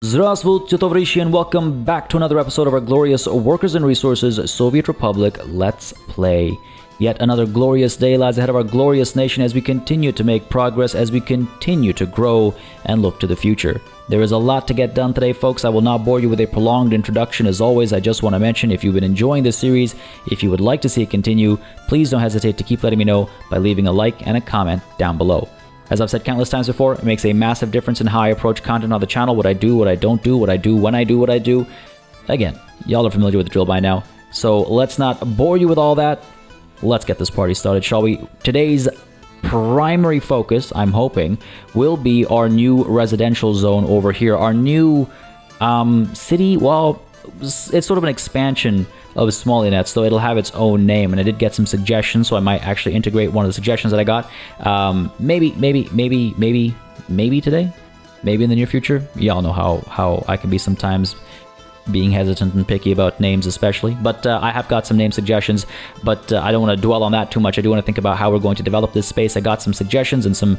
Здравствуйте, товарищи, and welcome back to another episode of our glorious Workers and Resources Soviet Republic Let's Play. Yet another glorious day lies ahead of our glorious nation as we continue to make progress, as we continue to grow and look to the future. There is a lot to get done today, folks. I will not bore you with a prolonged introduction. As always, I just want to mention, if you've been enjoying this series, if you would like to see it continue, please don't hesitate to keep letting me know by leaving a like and a comment down below. As I've said countless times before, it makes a massive difference in how I approach content on the channel, what I do, what I don't do, what I do, when I do what I do. Again, y'all are familiar with the drill by now, so let's not bore you with all that. Let's get this party started, shall we? Today's primary focus, I'm hoping, will be our new residential zone over here. Our new city, well, it's sort of an expansion of Smolensk, so it'll have its own name, and I did get some suggestions, so I might actually integrate one of the suggestions that I got. Maybe today, maybe in the near future. Y'all know how I can be sometimes, being hesitant and picky about names especially, but I have got some name suggestions, but I don't want to dwell on that too much. I do want to think about how we're going to develop this space. I got some suggestions and some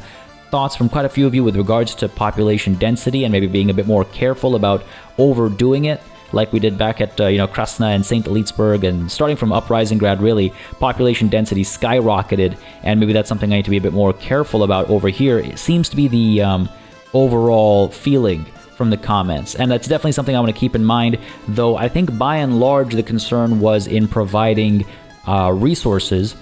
thoughts from quite a few of you with regards to population density and maybe being a bit more careful about overdoing it, like we did back at Krasna and St. Elitzburg, and starting from Uprising Grad, really, population density skyrocketed, and maybe that's something I need to be a bit more careful about over here. It seems to be the overall feeling from the comments, and that's definitely something I want to keep in mind, though I think by and large the concern was in providing resources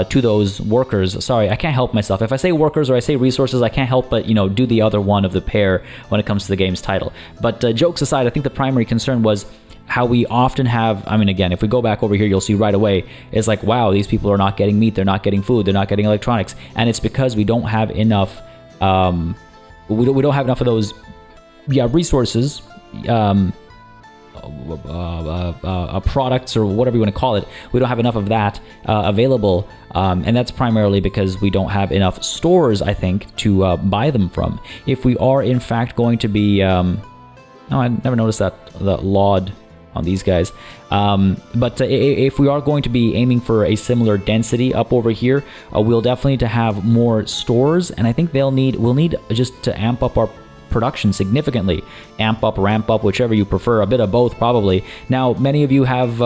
to those workers. Sorry, I can't help myself. If I say workers or I say resources, I can't help but, do the other one of the pair when it comes to the game's title. But jokes aside, I think the primary concern was how we often have, again, if we go back over here, you'll see right away, it's like, wow, these people are not getting meat, they're not getting food, they're not getting electronics, and it's because we don't have enough, we don't have enough of those, resources, products or whatever you want to call it. We don't have enough of that available, and that's primarily because we don't have enough stores, I think, to buy them from. If we are in fact going to be I never noticed that LOD on these guys, but if we are going to be aiming for a similar density up over here, we'll definitely need to have more stores, and I think we'll need just to amp up our production significantly. Amp up, ramp up, whichever you prefer, a bit of both probably. Now, many of you have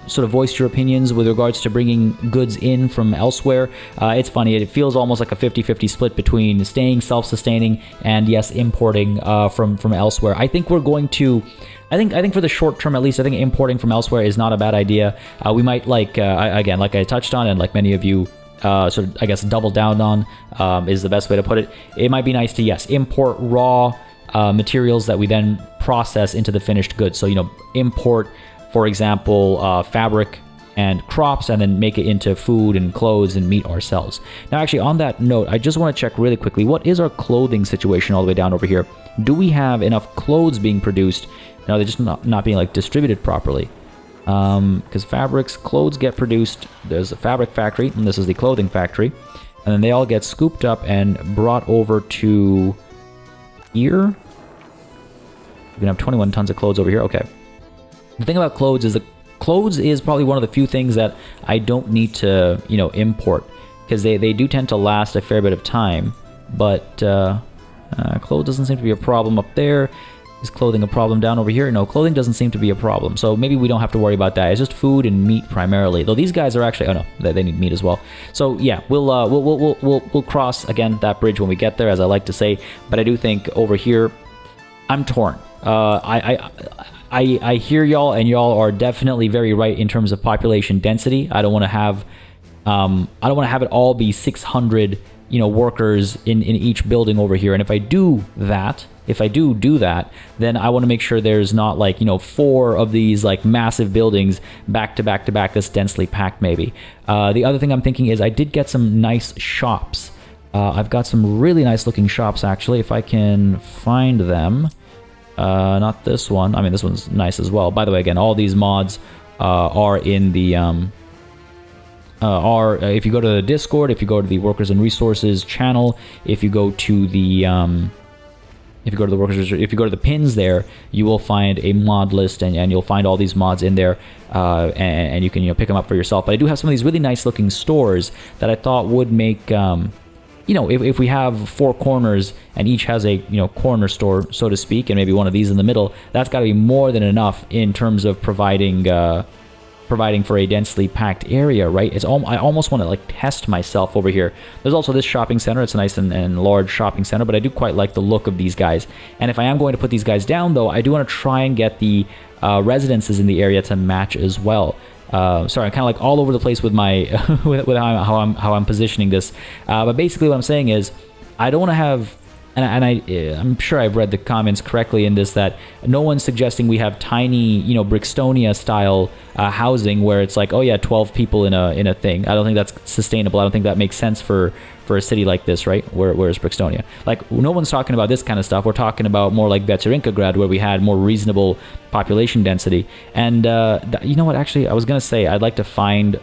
sort of voiced your opinions with regards to bringing goods in from elsewhere. It's funny, it feels almost like a 50-50 split between staying self-sustaining and, yes, importing from elsewhere. I think we're going to, I think for the short term at least, I think importing from elsewhere is not a bad idea. We might, again, like I touched on, and like many of you sort of, I guess, double down on is the best way to put it. It might be nice to, yes, import raw materials that we then process into the finished goods. So, import, for example, fabric and crops, and then make it into food and clothes and meat ourselves. Now, actually, on that note, I just want to check really quickly, what is our clothing situation all the way down over here? Do we have enough clothes being produced? No, they're just not being, distributed properly. Because clothes get produced, there's a fabric factory, and this is the clothing factory, and then they all get scooped up and brought over to here. We can have 21 tons of clothes over here. Okay. The thing about clothes is clothes is probably one of the few things that I don't need to, import, because they do tend to last a fair bit of time, but clothes doesn't seem to be a problem up there. Is clothing a problem down over here? No, clothing doesn't seem to be a problem, so maybe we don't have to worry about that. It's just food and meat primarily. Though these guys are actually, oh no, they need meat as well. So yeah, we'll cross again that bridge when we get there, as I like to say. But I do think over here, I'm torn. I hear y'all, and y'all are definitely very right in terms of population density. I don't want to have it all be 600, workers in each building over here. And if I do that, then I want to make sure there's not 4 of these massive buildings back to back that's densely packed maybe. The other thing I'm thinking is I did get some nice shops. I've got some really nice looking shops actually, if I can find them. Not this one. This one's nice as well. By the way, again, all these mods are in the if you go to the Discord, if you go to the Workers and Resources channel, if you go to the pins there, you will find a mod list, and you'll find all these mods in there, and you can pick them up for yourself. But I do have some of these really nice looking stores that I thought would make you know, if we have 4 corners and each has a, you know, corner store, so to speak, and maybe one of these in the middle, that's got to be more than enough in terms of providing for a densely packed area, right? I almost want to like test myself over here. There's also this shopping center. It's a nice and large shopping center, but I do quite like the look of these guys. And if I am going to put these guys down, though, I do want to try and get the residences in the area to match as well. Sorry, I'm kind of like all over the place with my with how I'm positioning this. But basically, what I'm saying is, I don't want to have. I'm sure I've read the comments correctly in this, that no one's suggesting we have tiny, you know, Brixtonia style housing where it's like, oh yeah, 12 people in a thing. I don't think that's sustainable. I don't think that makes sense for a city like this, right? Where's Brixtonia? Like, no one's talking about this kind of stuff. We're talking about more like Veterinkagrad, where we had more reasonable population density. And you know what? Actually, I was gonna say I'd like to find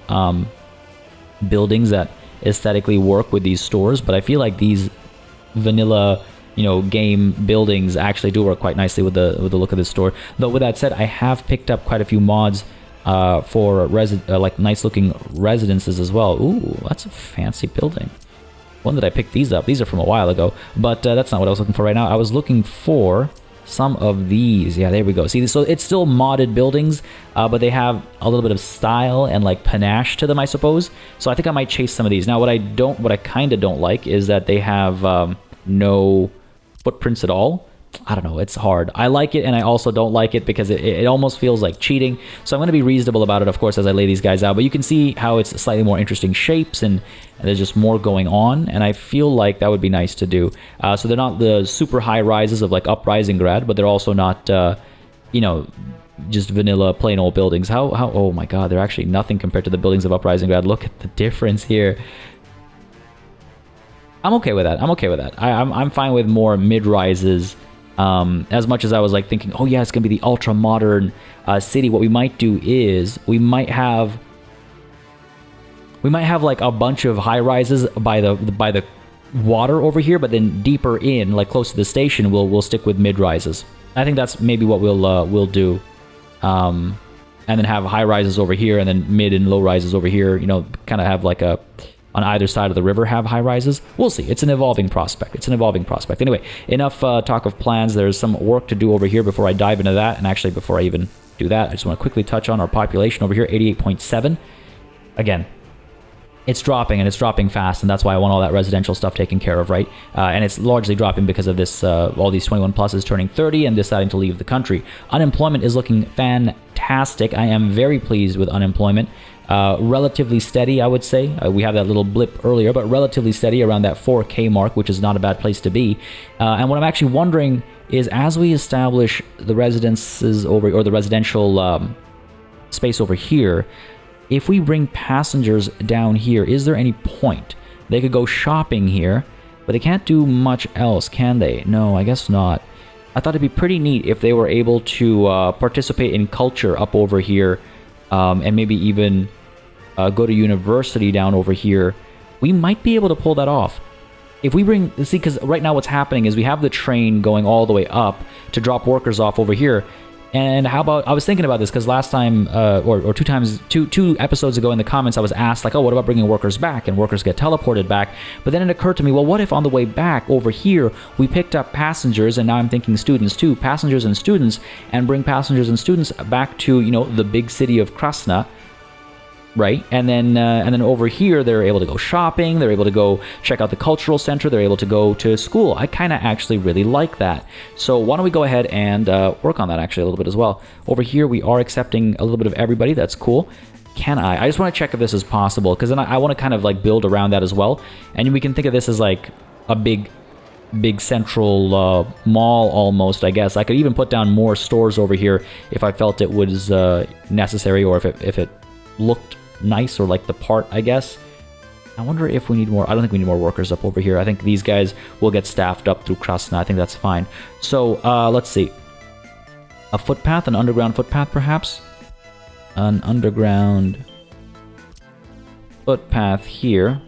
buildings that aesthetically work with these stores, but I feel like these vanilla, you know, game buildings actually do work quite nicely with the look of this store. Though with that said, I have picked up quite a few mods for like nice looking residences as well. Ooh, that's a fancy building. When did I pick these up? These are from a while ago, but that's not what I was looking for right now. I was looking for some of these. Yeah, there we go. See, so it's still modded buildings, but they have a little bit of style and like panache to them, I suppose. So I think I might chase some of these. Now, what I kind of don't like is that they have no footprints at all. I don't know, it's hard. I like it, and I also don't like it because it almost feels like cheating. So I'm going to be reasonable about it, of course, as I lay these guys out. But you can see how it's slightly more interesting shapes, and there's just more going on. And I feel like that would be nice to do. So they're not the super high rises of like Uprising Grad, but they're also not, you know, just vanilla plain old buildings. How? Oh my God, they're actually nothing compared to the buildings of Uprising Grad. Look at the difference here. I'm okay with that. I'm fine with more mid-rises. As much as I was like thinking, oh yeah, it's gonna be the ultra modern city. What we might do is we might have like a bunch of high rises by the water over here, but then deeper in, like close to the station, we'll stick with mid rises. I think that's maybe what we'll do, and then have high rises over here, and then mid and low rises over here. You know, kind of have like a. On either side of the river have high rises. We'll see. It's an evolving prospect. Anyway, enough talk of plans. There's some work to do over here before I dive into that. And actually, before I even do that, I just want to quickly touch on our population over here, 88.7. Again, it's dropping, and it's dropping fast, and that's why I want all that residential stuff taken care of, right? And it's largely dropping because of this, all these 21 pluses turning 30 and deciding to leave the country. Unemployment is looking fantastic. I am very pleased with unemployment. Relatively steady, I would say. We have that little blip earlier, but relatively steady around that 4K mark, which is not a bad place to be. And what I'm actually wondering is, as we establish the residences over, or the residential space over here, if we bring passengers down here, is there any point? They could go shopping here, but they can't do much else, can they? No, I guess not. I thought it'd be pretty neat if they were able to participate in culture up over here, and maybe even go to university down over here. We might be able to pull that off. If we bring, see, because right now what's happening is we have the train going all the way up to drop workers off over here. And how about, I was thinking about this because last time, or two episodes ago in the comments, I was asked like, oh, what about bringing workers back? And workers get teleported back. But then it occurred to me, well, what if on the way back over here, we picked up passengers, and now I'm thinking students too, passengers and students, and bring passengers and students back to, you know, the big city of Krasna, right? And then over here, they're able to go shopping, they're able to go check out the cultural center, they're able to go to school. I kind of actually really like that. So why don't we go ahead and work on that actually a little bit as well. Over here, we are accepting a little bit of everybody. That's cool. Can I just want to check if this is possible, because then I want to kind of like build around that as well. And we can think of this as like a big central mall almost, I guess. I could even put down more stores over here if I felt it was necessary, or if it looked nice, or like the part, I guess. I wonder if we need more. I don't think we need more workers up over here. I think these guys will get staffed up through Krasna. I think that's fine. So let's see. A footpath, an underground footpath perhaps? An underground footpath here.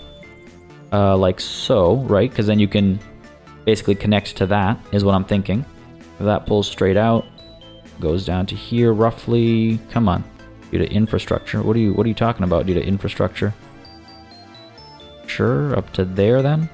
Like so, right? Because then you can basically connect to that, is what I'm thinking. If that pulls straight out, goes down to here roughly. Come on. Due to infrastructure. What are you talking about due to infrastructure? Sure, up to there then?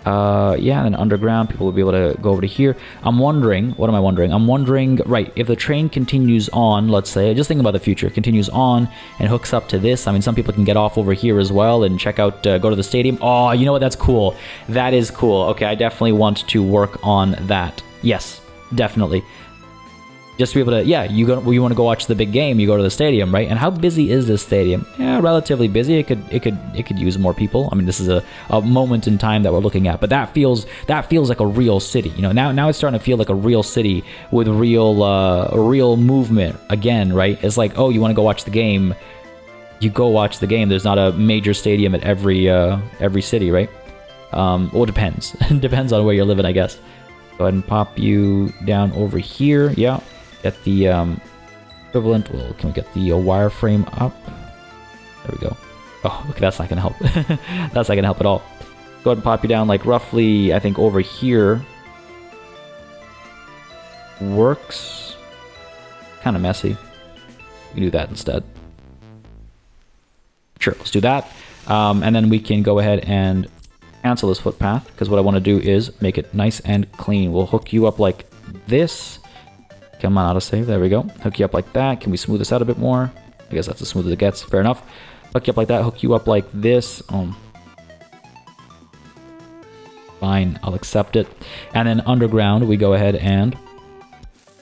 Yeah, and then underground, people will be able to go over to here. I'm wondering, what am I wondering? I'm wondering, right, if the train continues on, let's say, just thinking about the future, continues on and hooks up to this. I mean, some people can get off over here as well and check out, go to the stadium. Oh, you know what? That's cool. That is cool. Okay, I definitely want to work on that. Yes, definitely. Just to be able to, yeah, you want to go watch the big game, you go to the stadium, right? And how busy is this stadium? Yeah, relatively busy. It could use more people. I mean, this is a moment in time that we're looking at, but that feels like a real city. You know, now it's starting to feel like a real city with real movement again, right? It's like, oh, you want to go watch the game, you go watch the game. There's not a major stadium at every city, right? Well, it depends. It depends on where you're living, I guess. Go ahead and pop you down over here. Yeah. Get the equivalent. Well, can we get the wireframe up? There we go. Oh, okay, that's not gonna help. That's not gonna help at all. Go ahead and pop you down like roughly, I think over here. Works. Kind of messy. We can do that instead. Sure, let's do that. And then we can go ahead and cancel this footpath, because what I want to do is make it nice and clean. We'll hook you up like this. Come on, autosave. There we go. Hook you up like that. Can we smooth this out a bit more? I guess that's as smooth as it gets. Fair enough. Hook you up like that. Hook you up like this. Fine. I'll accept it. And then underground, we go ahead and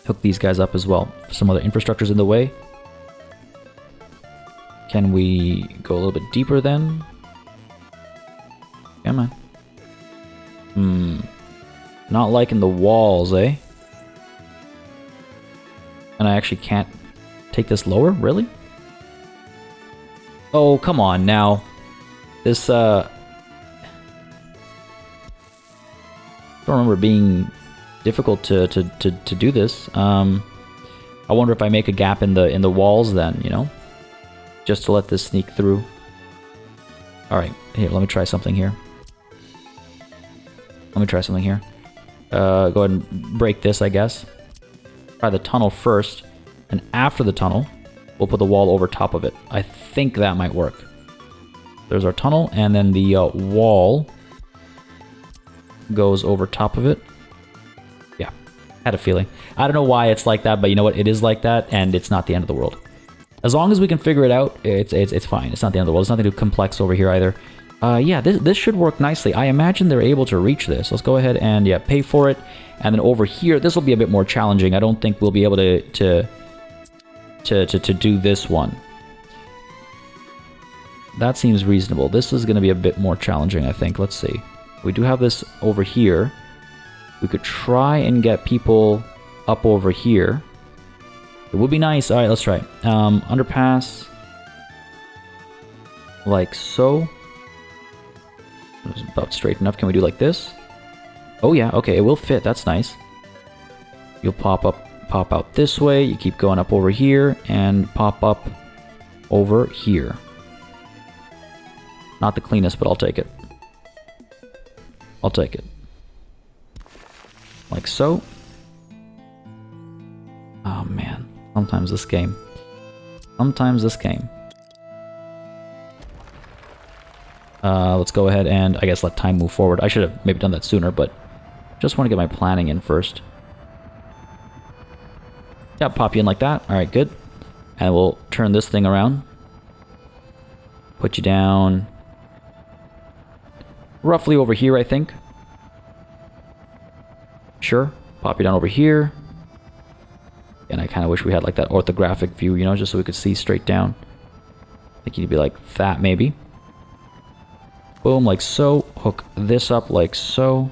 hook these guys up as well. Some other infrastructure's in the way. Can we go a little bit deeper then? Come on. Not liking the walls, eh? And I actually can't take this lower? Really? Oh, come on now. This, I don't remember it being difficult to do this. I wonder if I make a gap in the walls then, you know? Just to let this sneak through. Alright, here, let me try something here. Go ahead and break this, I guess. Try the tunnel first, and after the tunnel, we'll put the wall over top of it. I think that might work. There's our tunnel, and then the wall goes over top of it. Yeah, had a feeling. I don't know why it's like that, but you know what? It is like that, and it's not the end of the world. As long as we can figure it out, it's fine. It's not the end of the world. It's nothing too complex over here either. Yeah, this should work nicely. I imagine they're able to reach this. Let's go ahead and, yeah, pay for it. And then over here, this will be a bit more challenging. I don't think we'll be able to do this one. That seems reasonable. This is going to be a bit more challenging, I think. Let's see. We do have this over here. We could try and get people up over here. It would be nice. All right, let's try it. Underpass. Like so. It's about straight enough. Can we do like this? Oh yeah, okay, it will fit. That's nice. You'll pop out this way. You keep going up over here and pop up over here. Not the cleanest, but I'll take it. I'll take it. Like so. Oh man, sometimes this game. Let's go ahead and, I guess, let time move forward. I should have maybe done that sooner, but just want to get my planning in first. Yeah, pop you in like that. Alright, good. And we'll turn this thing around. Put you down roughly over here, I think. Sure. Pop you down over here. And I kind of wish we had like that orthographic view, you know, just so we could see straight down. I think you'd be like that, maybe. Boom, like so. Hook this up like so.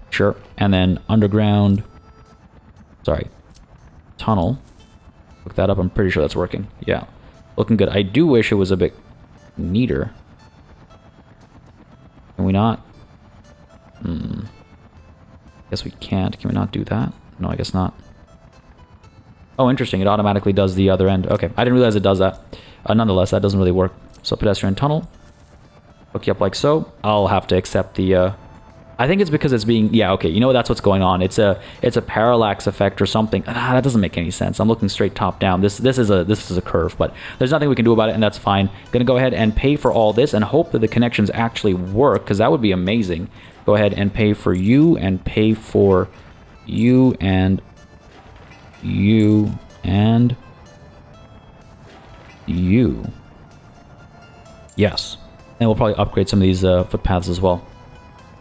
Sure. And then underground. Sorry. Tunnel. Hook that up. I'm pretty sure that's working. Yeah. Looking good. I do wish it was a bit neater. Can we not? Guess we can't. Can we not do that? No, I guess not. Oh, interesting. It automatically does the other end. Okay. I didn't realize it does that. Nonetheless, that doesn't really work. So pedestrian tunnel. Hook you up like so. I'll have to accept the... I I think it's because it's being, yeah, okay, you know, that's what's going on. It's a parallax effect or something. That doesn't make any sense. I'm looking straight top down. This is a curve, but there's nothing we can do about it, and that's fine. Gonna go ahead and pay for all this and hope that the connections actually work, because that would be amazing. Go ahead and pay for you, and pay for you, and you, and you. Yes. And we'll probably upgrade some of these footpaths as well.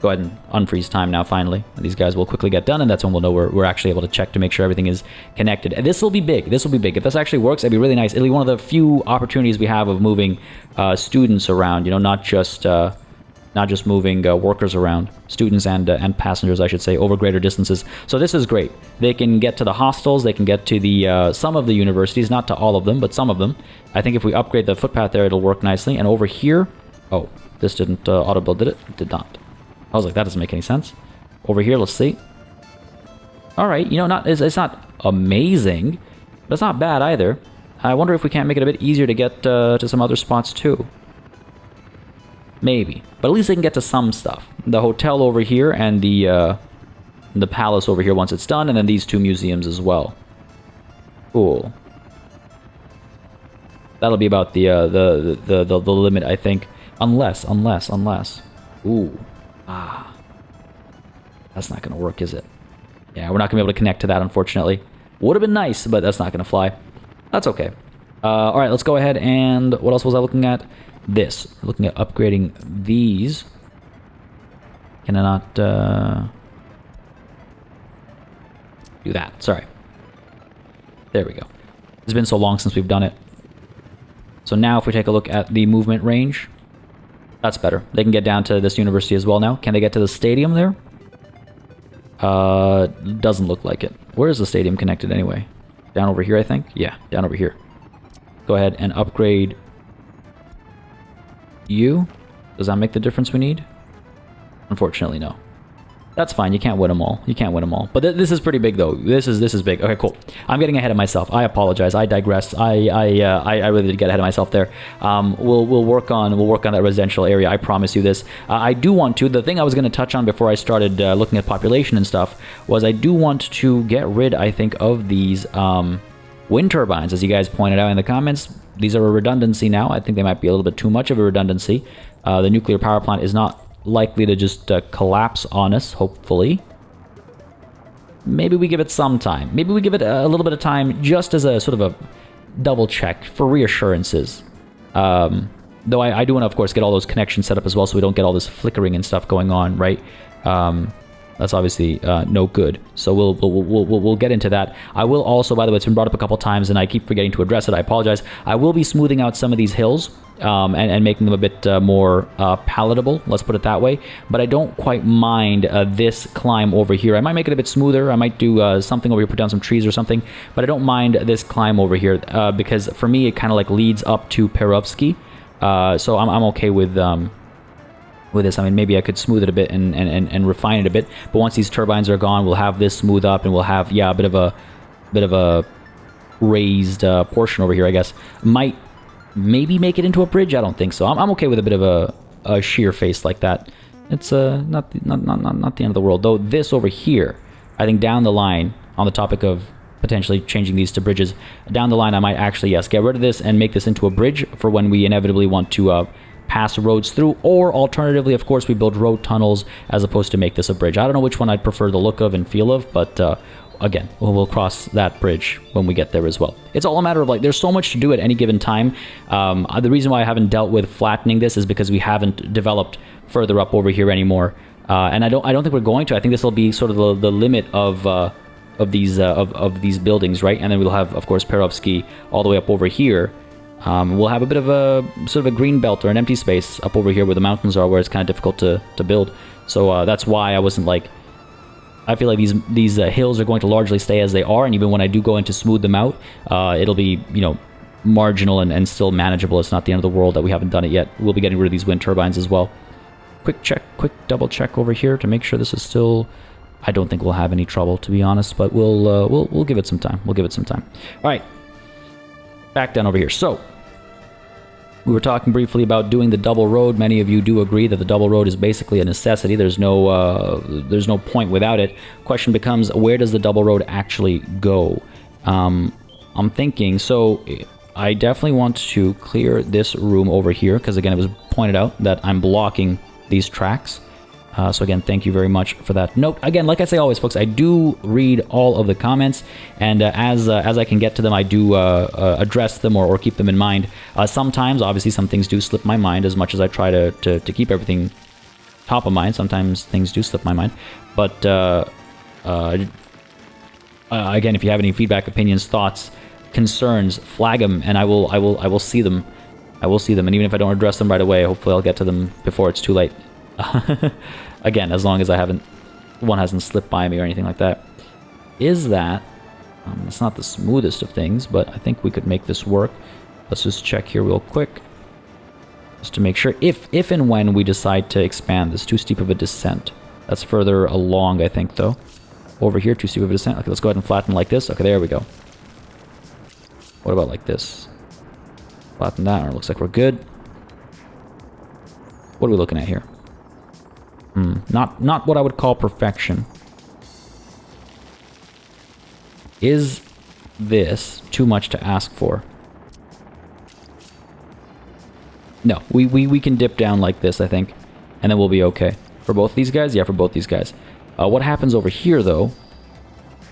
Go ahead and unfreeze time now, finally. These guys will quickly get done, and that's when we'll know we're actually able to check to make sure everything is connected. And this will be big. This will be big. If this actually works, it'd be really nice. It'll be one of the few opportunities we have of moving students around, you know, not just moving workers around, students and passengers, I should say, over greater distances. So this is great. They can get to the hostels, they can get to the some of the universities, not to all of them, but some of them. I think if we upgrade the footpath there, it'll work nicely. And over here, oh, this didn't auto-build, did it? It did not. I was like, that doesn't make any sense. Over here, let's see. All right, you know, it's not amazing, but it's not bad either. I wonder if we can't make it a bit easier to get to some other spots too. Maybe, but at least they can get to some stuff. The hotel over here and the palace over here once it's done, and then these two museums as well. Cool. That'll be about the limit, I think. Unless. Ooh. Ah. That's not gonna work, is it? Yeah, we're not gonna be able to connect to that, unfortunately. Would have been nice, but that's not gonna fly. That's okay. All right, let's go ahead and what else was I looking at? This. Looking at upgrading these. Can I not do that? Sorry. There we go. It's been so long since we've done it. So now if we take a look at the movement range, that's better. They can get down to this university as well now. Can they get to the stadium there? Doesn't look like it. Where is the stadium connected anyway? Down over here, I think? Yeah, down over here. Go ahead and upgrade you. Does that make the difference we need? Unfortunately, no. That's fine. You can't win them all. You can't win them all. But this is pretty big, though. This is big. Okay, cool. I'm getting ahead of myself. I apologize. I digress. I really did get ahead of myself there. We'll work on that residential area. I promise you this. I do want to. The thing I was going to touch on before I started looking at population and stuff was I do want to get rid, I think, of these wind turbines, as you guys pointed out in the comments. These are a redundancy now. I think they might be a little bit too much of a redundancy. The nuclear power plant is not likely to just collapse on us, hopefully. Maybe we give it some time. Maybe we give it a little bit of time just as a sort of a double check for reassurances. Though I do want to, of course, get all those connections set up as well so we don't get all this flickering and stuff going on, right? That's obviously no good. So we'll get into that. I will also, by the way, it's been brought up a couple times and I keep forgetting to address it. I apologize. I will be smoothing out some of these hills and making them a bit more palatable. Let's put it that way. But I don't quite mind this climb over here. I might make it a bit smoother. I might do something over here, put down some trees or something. But I don't mind this climb over here because for me it kind of like leads up to Perovsky. So I'm okay with this. I mean, maybe I could smooth it a bit and refine it a bit. But once these turbines are gone, we'll have this smooth up, and we'll have, yeah, a bit of a raised portion over here, I guess. Might maybe make it into a bridge. I don't think so. I'm okay with a bit of a sheer face like that. It's not the end of the world. Though this over here, I think down the line, on the topic of potentially changing these to bridges, down the line I might actually, yes, get rid of this and make this into a bridge for when we inevitably want to pass roads through, or alternatively, of course, we build road tunnels as opposed to make this a bridge. I don't know which one I'd prefer the look of and feel of, but again, we'll cross that bridge when we get there as well. It's all a matter of, like, there's so much to do at any given time. The reason why I haven't dealt with flattening this is because we haven't developed further up over here anymore, and I don't think we're going to. I think this will be sort of the limit of these buildings, right? And then we'll have, of course, Perovsky all the way up over here. We'll have a bit of a sort of a green belt or an empty space up over here where the mountains are, where it's kind of difficult to build. So that's why I wasn't like, I feel like these hills are going to largely stay as they are, and even when I do go in to smooth them out, it'll be, you know, marginal and still manageable. It's not the end of the world that we haven't done it yet. We'll be getting rid of these wind turbines as well. Quick double check over here to make sure this is still. I don't think we'll have any trouble, to be honest, but we'll give it some time. We'll give it some time. All right, back down over here. So We were talking briefly about doing the double road. Many of you do agree that the double road is basically a necessity. There's no point without it. Question becomes, where does the double road actually go? I'm thinking, so I definitely want to clear this room over here, because again, it was pointed out that I'm blocking these tracks. So again, thank you very much for that note. Again, like I say always, folks, I do read all of the comments, and as I can get to them, I do address them or keep them in mind. Sometimes, obviously, some things do slip my mind. As much as I try to keep everything top of mind, sometimes things do slip my mind. But again, if you have any feedback, opinions, thoughts, concerns, flag them, and I will see them. I will see them, and even if I don't address them right away, hopefully I'll get to them before it's too late. Again, as long as one hasn't slipped by me or anything like that. Is that it's not the smoothest of things, but I think we could make this work. Let's just check here real quick, just to make sure. If and when we decide to expand this, too steep of a descent. That's further along, I think, though. Over here, too steep of a descent. Okay, let's go ahead and flatten like this. Okay, there we go. What about like this? Flatten that. It looks like we're good. What are we looking at here? Not what I would call perfection. Is this too much to ask for? No, we can dip down like this, I think, and then we'll be okay. For both these guys? Yeah, for both these guys. What happens over here, though,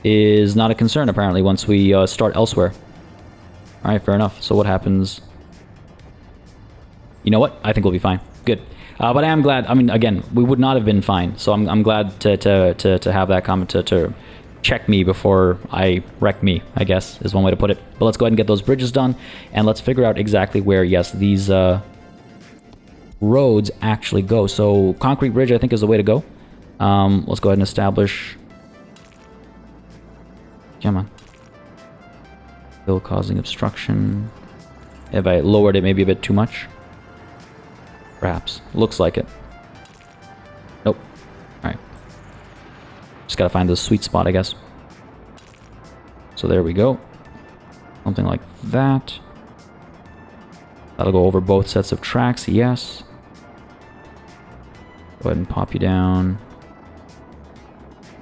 is not a concern, apparently, once we start elsewhere. Alright, fair enough. So what happens? You know what? I think we'll be fine. Good. But I am glad. I mean, again, we would not have been fine. So I'm glad to have that comment to check me before I wreck me, I guess, is one way to put it. But let's go ahead and get those bridges done, and let's figure out exactly where, yes, these roads actually go. So concrete bridge, I think, is the way to go. Let's go ahead and establish. Come on. Still causing obstruction. If I lowered it maybe a bit too much. Perhaps. Looks like it. Nope. Alright. Just gotta find the sweet spot, I guess. So there we go. Something like that. That'll go over both sets of tracks, yes. Go ahead and pop you down.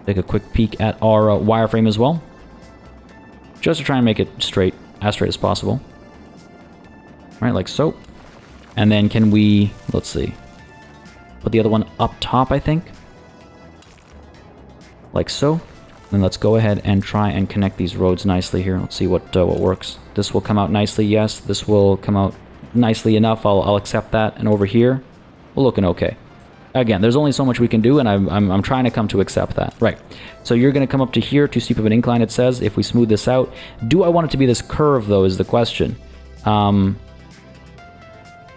Take a quick peek at our wireframe as well. Just to try and make it straight, as straight as possible. Right, like so. And then can we, let's see, put the other one up top, I think. Like so. Then let's go ahead and try and connect these roads nicely here. Let's see what works. This will come out nicely, yes. This will come out nicely enough. I'll accept that. And over here, we're looking okay. Again, there's only so much we can do, and I'm trying to come to accept that. Right. So you're going to come up to here, too steep of an incline, it says, if we smooth this out. Do I want it to be this curve, though, is the question.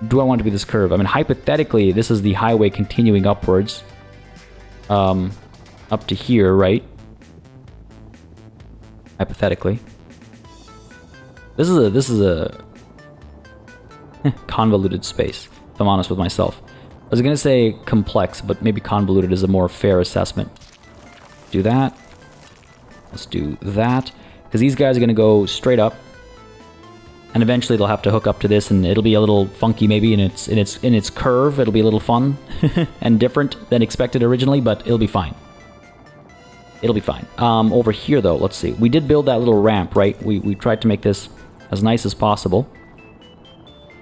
Do I want it to be this curve? I mean, hypothetically, this is the highway continuing upwards. Up to here, right? Hypothetically. This is a convoluted space, if I'm honest with myself. I was going to say complex, but maybe convoluted is a more fair assessment. Do that. Let's do that. Because these guys are going to go straight up. And eventually they'll have to hook up to this, and it'll be a little funky maybe in its curve. It'll be a little fun and different than expected originally, but it'll be fine. It'll be fine. Over here, though, let's see. We did build that little ramp, right? We tried to make this as nice as possible.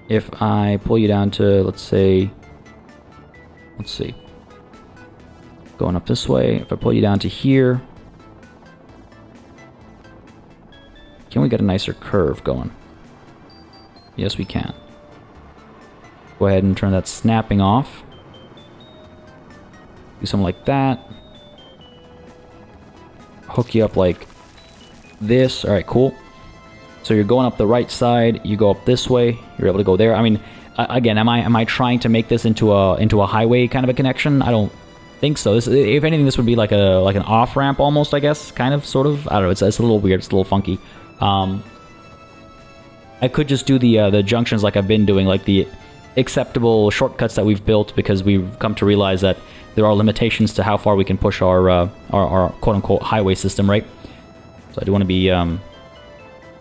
If I pull you down to, let's say... Let's see. Going up this way. If I pull you down to here... Can we get a nicer curve going? Yes, we can. Go ahead and turn that snapping off. Do something like that. Hook you up like this. Alright, cool. So you're going up the right side, you go up this way, you're able to go there. I mean, again, am I trying to make this into a highway kind of a connection? I don't think so. This, if anything, this would be like an off-ramp almost, I guess, kind of, sort of. I don't know, it's a little weird, it's a little funky. I could just do the junctions like I've been doing, like the acceptable shortcuts that we've built, because we've come to realize that there are limitations to how far we can push our quote-unquote highway system, right? So I do want to be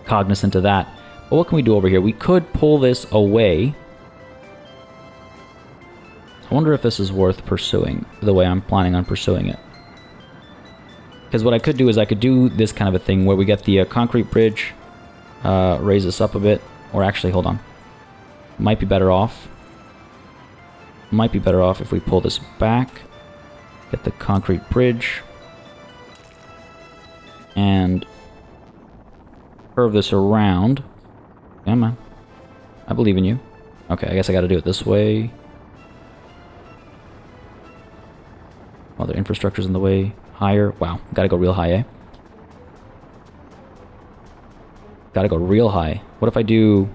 cognizant of that. But what can we do over here? We could pull this away I wonder if this is worth pursuing the way I'm planning on pursuing it. Because what I could do is I could do this kind of a thing where we get the concrete bridge, raise this up a bit, or actually, hold on. Might be better off. Might be better off if we pull this back, get the concrete bridge, and curve this around. Come on. I believe in you. Okay, I guess I gotta do it this way. Other infrastructure's in the way. Higher. Wow, gotta go real high, eh? Gotta go real high. What if I do...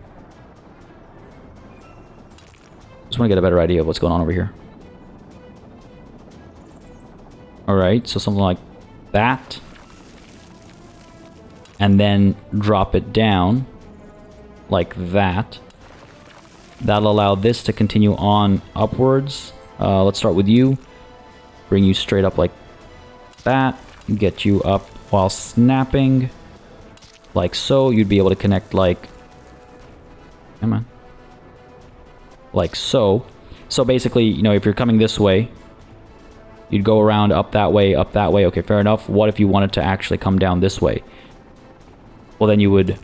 Just want to get a better idea of what's going on over here. Alright, so something like that. And then drop it down like that. That'll allow this to continue on upwards. Let's start with you. Bring you straight up like that. Get you up while snapping. Like so. You'd be able to connect like... Come on. Like so. So basically, you know, if you're coming this way, you'd go around up that way, up that way. Okay, fair enough. What if you wanted to actually come down this way? Well, then you would...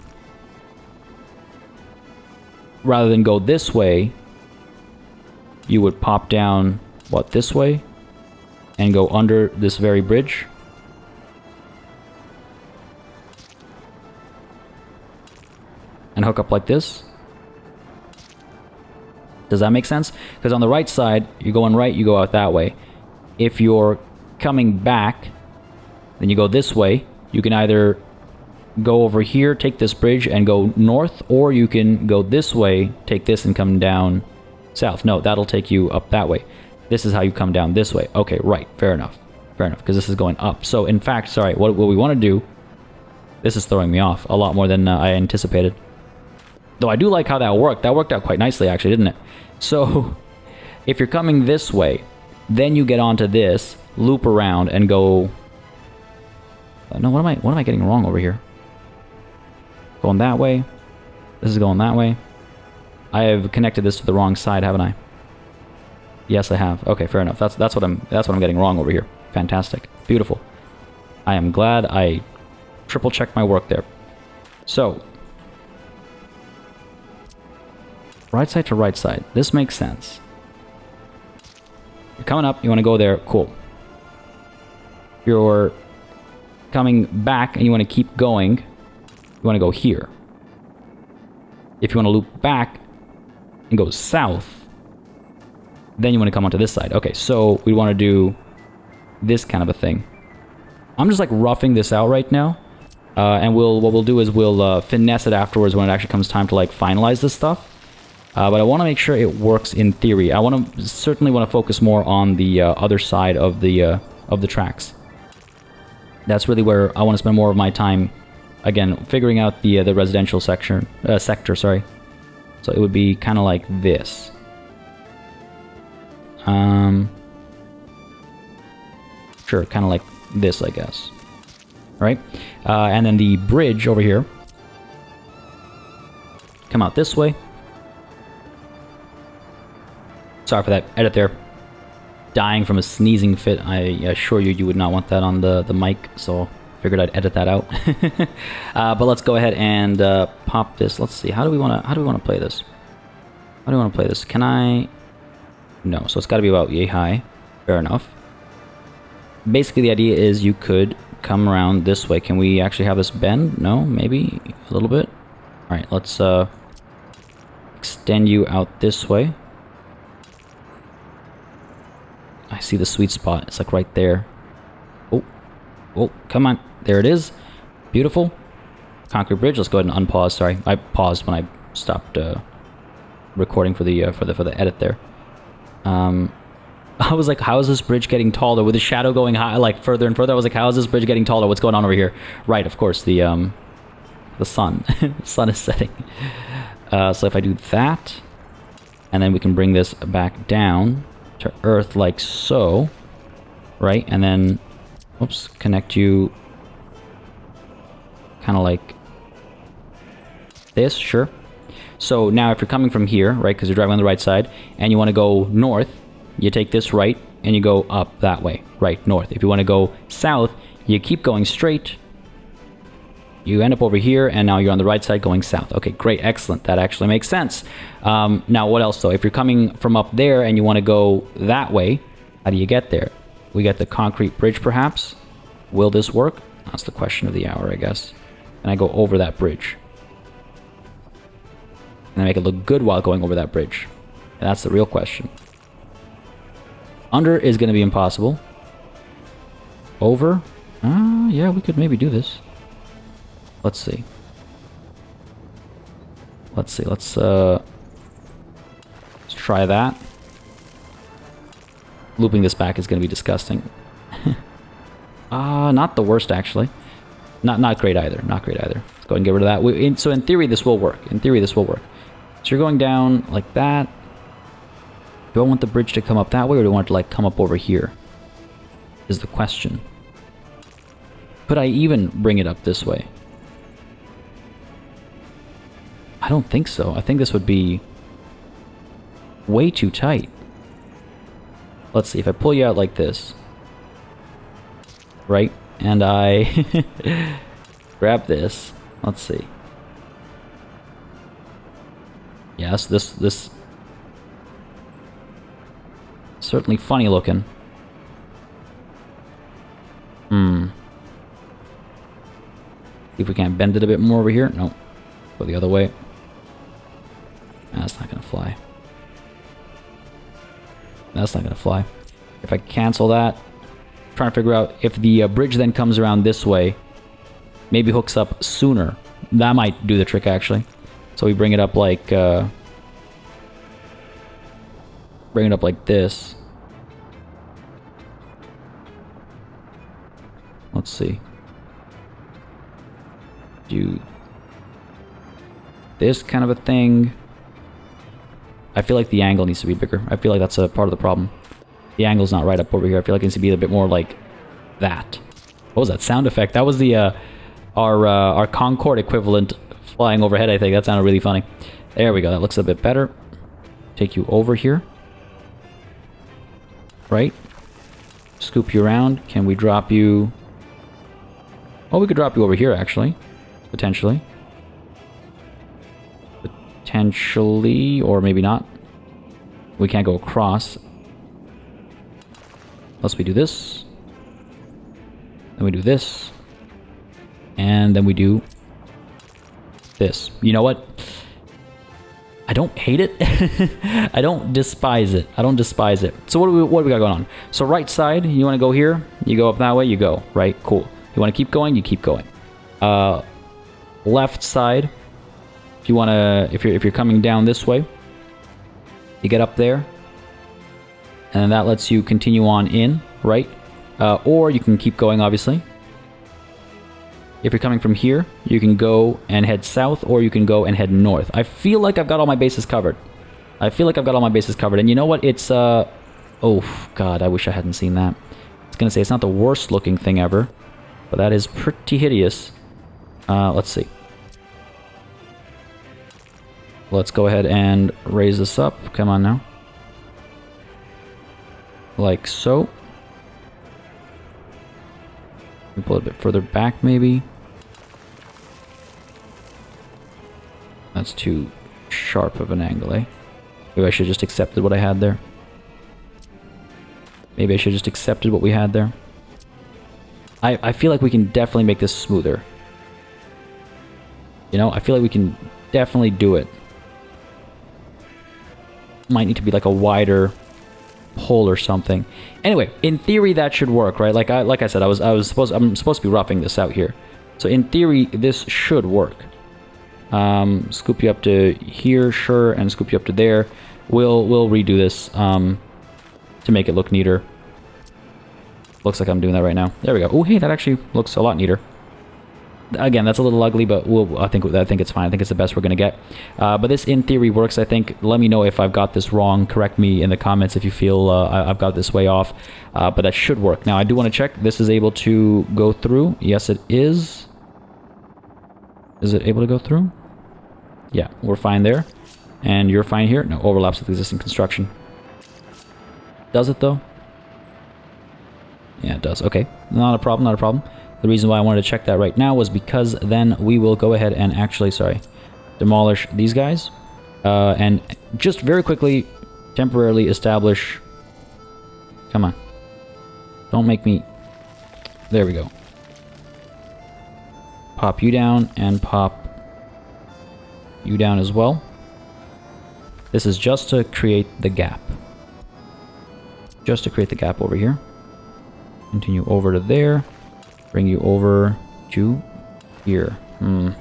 Rather than go this way, you would pop down, what, this way? And go under this very bridge. And hook up like this. Does that make sense? Because on the right side, you're going right, you go out that way. If you're coming back, then you go this way. You can either go over here, take this bridge, and go north, or you can go this way, take this, and come down south. No, that'll take you up that way. This is how you come down this way. Okay, right. Fair enough. Fair enough, because this is going up. So, in fact, sorry, what we want to do... This is throwing me off a lot more than I anticipated. Though I do like how that worked. That worked out quite nicely, actually, didn't it? So, if you're coming this way, then you get onto this, loop around, and go... No, what am I getting wrong over here? Going that way. This is going that way. I have connected this to the wrong side, haven't I? Yes, I have. Okay, fair enough. That's what I'm getting wrong over here. Fantastic. Beautiful. I am glad I triple checked my work there. So, right side to right side. This makes sense. You're coming up, you want to go there, cool. You're coming back and you want to keep going, you want to go here. If you want to loop back and go south, then you want to come onto this side. Okay, so we want to do this kind of a thing. I'm just like roughing this out right now. And what we'll do is we'll finesse it afterwards when it actually comes time to like finalize this stuff. But I want to make sure it works in theory. I certainly want to focus more on the other side of the tracks. That's really where I want to spend more of my time. Again, figuring out the residential sector. Sorry. So it would be kind of like this. Sure, kind of like this, I guess. Right? And then the bridge over here. Come out this way. Sorry for that edit there. Dying from a sneezing fit. I assure you, you would not want that on the mic, so figured I'd edit that out. But let's go ahead and pop this. Let's see. How do we want to play this? How do we want to play this? Can I? No. So it's got to be about yay high. Fair enough. Basically, the idea is you could come around this way. Can we actually have this bend? No, maybe a little bit. All right. Let's extend you out this way. I see the sweet spot. It's like right there. Oh, come on. There it is. Beautiful. Concrete bridge. Let's go ahead and unpause. Sorry, I paused when I stopped recording for the edit there. I was like, how is this bridge getting taller with the shadow going high, like further and further? I was like, how is this bridge getting taller? What's going on over here? Right, of course, the sun. The sun is setting. So if I do that, and then we can bring this back down to Earth like so, right? And then, oops, connect you kind of like this, sure. So now if you're coming from here, right, because you're driving on the right side, and you want to go north, you take this right, and you go up that way, right, north. If you want to go south, you keep going straight. You end up over here, and now you're on the right side going south. Okay, great, excellent. That actually makes sense. Now, what else, though? If you're coming from up there and you want to go that way, how do you get there? We get the concrete bridge, perhaps. Will this work? That's the question of the hour, I guess. And I go over that bridge. And I make it look good while going over that bridge. And that's the real question. Under is going to be impossible. Over? Yeah, we could maybe do this. Let's see. Let's try that. Looping this back is going to be disgusting. Not the worst, actually. Not great either. Not great either. Let's go ahead and get rid of that. So in theory, this will work. In theory, this will work. So you're going down like that. Do I want the bridge to come up that way, or do I want it to like come up over here? Is the question. Could I even bring it up this way? I don't think so. I think this would be way too tight. Let's see. If I pull you out like this, right? And I grab this. Let's see. Yes, this certainly funny looking. See if we can't bend it a bit more over here. No. Go the other way. That's not gonna fly. That's not gonna fly. If I cancel that, I'm trying to figure out if the bridge then comes around this way, maybe hooks up sooner. That might do the trick, actually. So we bring it up like this. Let's see. Do this kind of a thing. I feel like the angle needs to be bigger. I feel like that's a part of the problem. The angle's not right up over here. I feel like it needs to be a bit more like that. What was that sound effect? That was the our Concorde equivalent flying overhead, I think. That sounded really funny. There we go. That looks a bit better. Take you over here. Right? Scoop you around. Can we drop you... Oh, we could drop you over here, actually. Potentially. Potentially, or maybe not. We can't go across. Unless we do this. Then we do this. And then we do this. You know what? I don't hate it. I don't despise it. I don't despise it. So what do we got going on? So right side, you want to go here, you go up that way, you go. Right? Cool. You want to keep going, you keep going. Left side, if you want to, if you're coming down this way, you get up there, and that lets you continue on in, right? Or you can keep going, obviously. If you're coming from here, you can go and head south, or you can go and head north. I feel like I've got all my bases covered. And you know what? It's, oh, God, I wish I hadn't seen that. I was going to say, it's not the worst looking thing ever, but that is pretty hideous. Let's see. Let's go ahead and raise this up. Come on now. Like so. Pull it a bit further back, maybe. That's too sharp of an angle, eh? Maybe I should have just accepted what I had there. Maybe I should have just accepted what we had there. I feel like we can definitely make this smoother. You know, I feel like we can definitely do it. Might need to be like a wider hole or something. Anyway, in theory that should work, right? Like I said, I'm supposed to be roughing this out here. So in theory this should work. Scoop you up to here, sure, and scoop you up to there. We'll redo this to make it look neater. Looks like I'm doing that right now. There we go. Oh, hey, that actually looks a lot neater. Again, that's a little ugly, but I think it's fine. I think it's the best we're gonna get. But this, in theory, works. I think. Let me know if I've got this wrong. Correct me in the comments if you feel I've got this way off. But that should work. Now, I do want to check. This is able to go through. Yes, it is. Is it able to go through? Yeah, we're fine there. And you're fine here. No, overlaps with existing construction. Does it though? Yeah, it does. Okay, not a problem, not a problem. The reason why I wanted to check that right now was because then we will go ahead and actually, sorry, demolish these guys. And just very quickly, temporarily establish... Come on. Don't make me... There we go. Pop you down and pop you down as well. This is just to create the gap. Just to create the gap over here. Continue over to there. Bring you over to here. I'm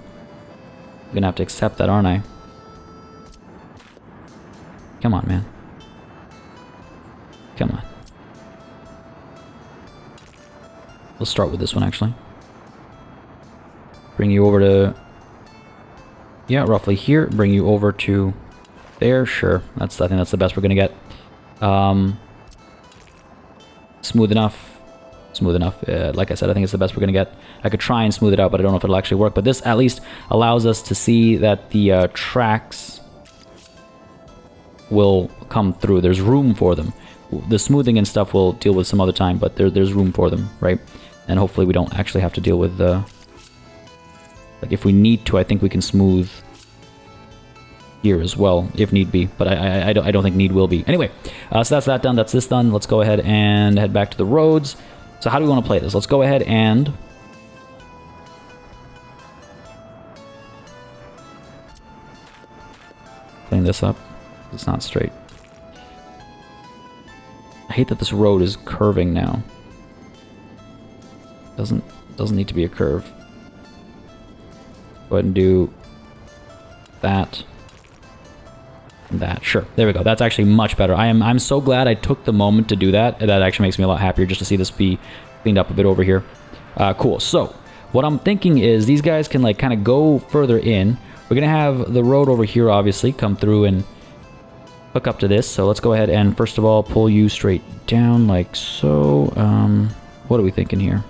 gonna have to accept that, aren't I? Come on, man. Come on. Let's start with this one, actually. Bring you over to... Yeah, roughly here. Bring you over to there. Sure. I think that's the best we're gonna get. Smooth enough. Smooth enough. Like I said, I think it's the best we're gonna get. I could try and smooth it out, but I don't know if it'll actually work. But this at least allows us to see that the tracks will come through. There's room for them. The smoothing and stuff we'll deal with some other time, but there's room for them, right? And hopefully we don't actually have to deal with the... Like, if we need to, I think we can smooth here as well, if need be. But I don't think need will be. Anyway, so that's that done. That's this done. Let's go ahead and head back to the roads. So how do we want to play this? Let's go ahead and... clean this up. It's not straight. I hate that this road is curving now. Doesn't need to be a curve. Go ahead and do that and that. Sure, there we go. That's actually much better. I'm so glad I took the moment to do that. That actually makes me a lot happier just to see this be cleaned up a bit over here. Cool. So what I'm thinking is these guys can like kind of go further in. We're gonna have the road over here obviously come through and hook up to this. So let's go ahead and first of all pull you straight down like so. What are we thinking here?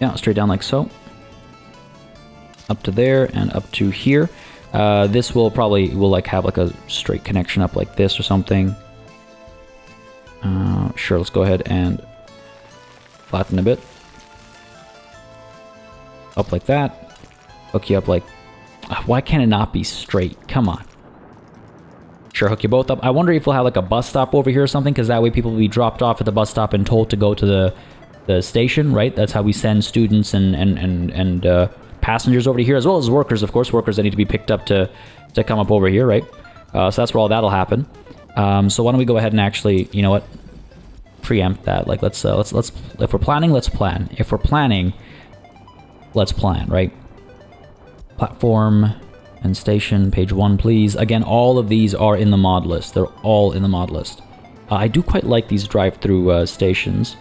Yeah, straight down like so. Up to there and up to here. This will like have like a straight connection up like this or something. Sure, let's go ahead and flatten a bit. Up like that. Hook you up like... Why can't it not be straight? Come on. Sure, hook you both up. I wonder if we'll have like a bus stop over here or something, because that way people will be dropped off at the bus stop and told to go to the station, right? That's how we send students and passengers over to here, as well as workers, of course. Workers that need to be picked up to come up over here, right? So that's where all that'll happen. So why don't we go ahead and actually, you know what, preempt that. Like let's if we're planning, let's plan. If we're planning, let's plan, right? Platform and station, page 1, please. Again, all of these are in the mod list. They're all in the mod list. I do quite like these drive-through stations.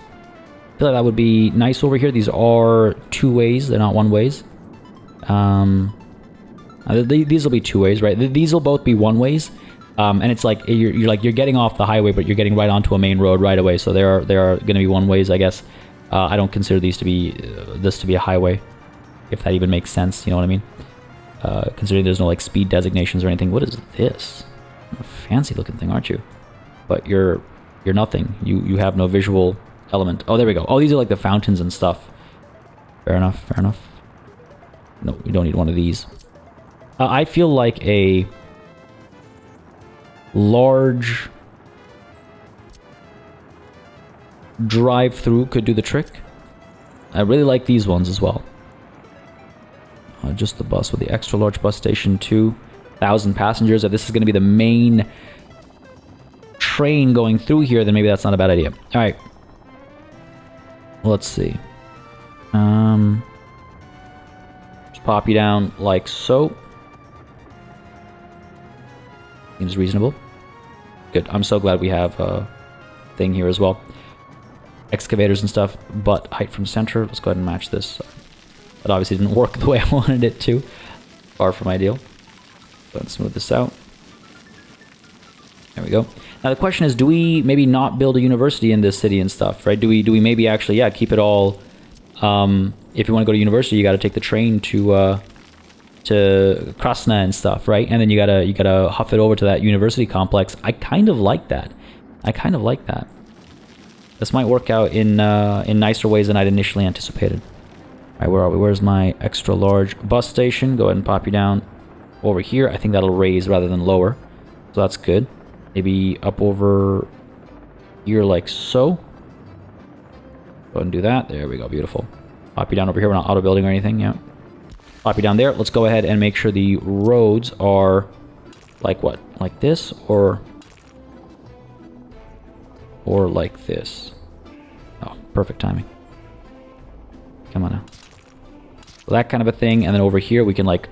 I feel like that would be nice over here. These are 2 ways. They're not 1 ways. These will be 2 ways, right? These will both be 1 ways. And it's like you're getting off the highway, but you're getting right onto a main road right away. So they are going to be 1 ways, I guess. I don't consider these to be this to be a highway, if that even makes sense. You know what I mean? Considering there's no like speed designations or anything. What is this? A fancy looking thing, aren't you? But you're nothing. You have no visual element. Oh, there we go. Oh, these are like the fountains and stuff. Fair enough. Fair enough. No, we don't need one of these. I feel like a large drive-through could do the trick. I really like these ones as well. Just the bus with the extra large bus station, 2,000 passengers. If this is going to be the main train going through here, then maybe that's not a bad idea. All right. Let's see. Just pop you down like so. Seems reasonable. Good. I'm so glad we have a thing here as well. Excavators and stuff, but height from center. Let's go ahead and match this. That obviously didn't work the way I wanted it to. Far from ideal. Go ahead and smooth this out. There we go. Now the question is, do we maybe not build a university in this city and stuff, right? Do we maybe actually, yeah, keep it all... if you want to go to university, you got to take the train to Krasna and stuff, right? And then you gotta huff it over to that university complex. I kind of like that. I kind of like that. This might work out in nicer ways than I'd initially anticipated. Alright, where are we? Where's my extra large bus station? Go ahead and pop you down over here. I think that'll raise rather than lower. So that's good. Maybe up over here like so. Go ahead and do that. There we go. Beautiful. Pop you down over here. We're not auto building or anything. Yeah. Pop you down there. Let's go ahead and make sure the roads are like what? Like this or like this. Oh, perfect timing. Come on now. So that kind of a thing. And then over here we can like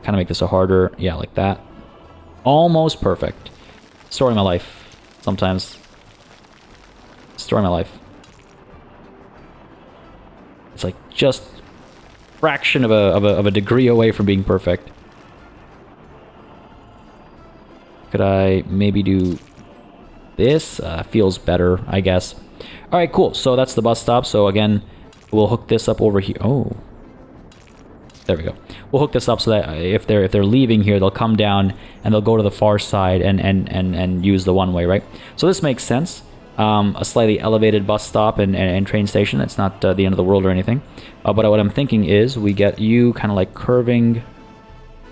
kind of make this a harder. Yeah, like that. Almost perfect. Story of my life. Sometimes. Story of my life. It's like just fraction of a degree away from being perfect. Could I maybe do this? Feels better, I guess. All right, cool. So that's the bus stop. So again, we'll hook this up over here. Oh, there we go. We'll hook this up so that if they're leaving here, they'll come down and they'll go to the far side and use the one way, right? So this makes sense. A slightly elevated bus stop and train station. That's not the end of the world or anything. But what I'm thinking is we get you kind of like curving.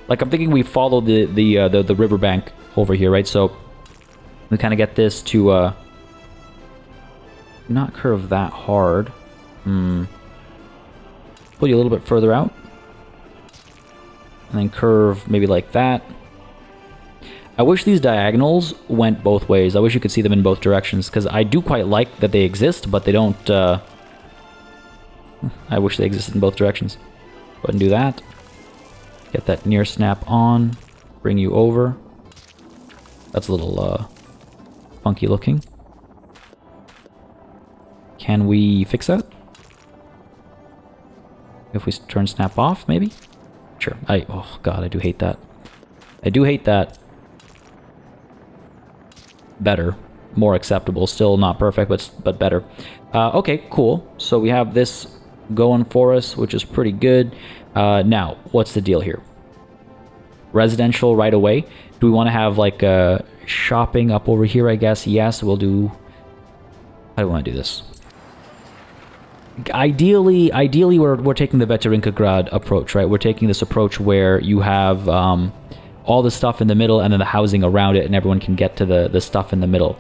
Like I'm thinking we follow the riverbank over here, right? So we kind of get this to not curve that hard. Pull you a little bit further out. And then curve maybe like that. I wish these diagonals went both ways. I wish you could see them in both directions, because I do quite like that they exist, but they don't... I wish they existed in both directions. Go ahead and do that. Get that near snap on. Bring you over. That's a little funky looking. Can we fix that? If we turn snap off, maybe? Sure. Oh god, I do hate that. I do hate that. Better. More acceptable. Still not perfect, but better. Okay, cool. So we have this going for us, which is pretty good. Now, what's the deal here? Residential right away. Do we want to have like shopping up over here, I guess? Yes, we'll do... How do we want to do this? Ideally, we're taking the Veterinkagrad approach, right? We're taking this approach where you have all the stuff in the middle and then the housing around it, and everyone can get to the stuff in the middle.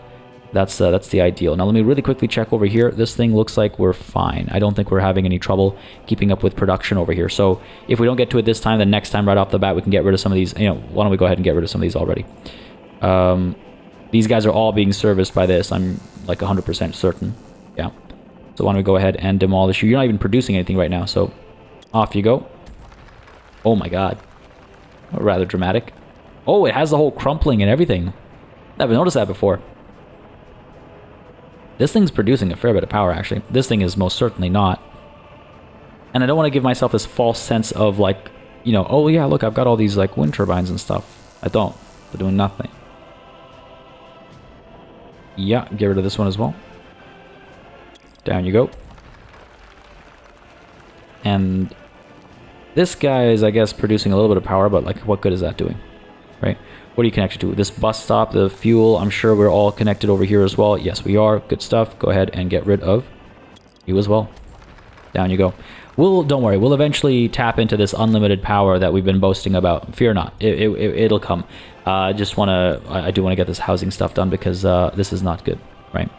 That's the ideal. Now let me really quickly check over here. This thing looks like we're fine. I don't think we're having any trouble keeping up with production over here. So if we don't get to it this time, then next time right off the bat we can get rid of some of these. You know, why don't we go ahead and get rid of some of these already? These guys are all being serviced by this. I'm like 100% certain. Yeah. So why don't we go ahead and demolish you? You're not even producing anything right now, so off you go. Oh my god. Rather dramatic. Oh, it has the whole crumpling and everything. I haven't noticed that before. This thing's producing a fair bit of power, actually. This thing is most certainly not. And I don't want to give myself this false sense of, like, you know, oh yeah, look, I've got all these, like, wind turbines and stuff. I don't. They're doing nothing. Yeah, get rid of this one as well. Down you go. And this guy is, I guess, producing a little bit of power, but, like, what good is that doing? Right? What are you connected to? This bus stop, the fuel, I'm sure we're all connected over here as well. Yes, we are. Good stuff. Go ahead and get rid of you as well. Down you go. Don't worry, we'll eventually tap into this unlimited power that we've been boasting about. Fear not. It'll come. I do want to get this housing stuff done because this is not good, right?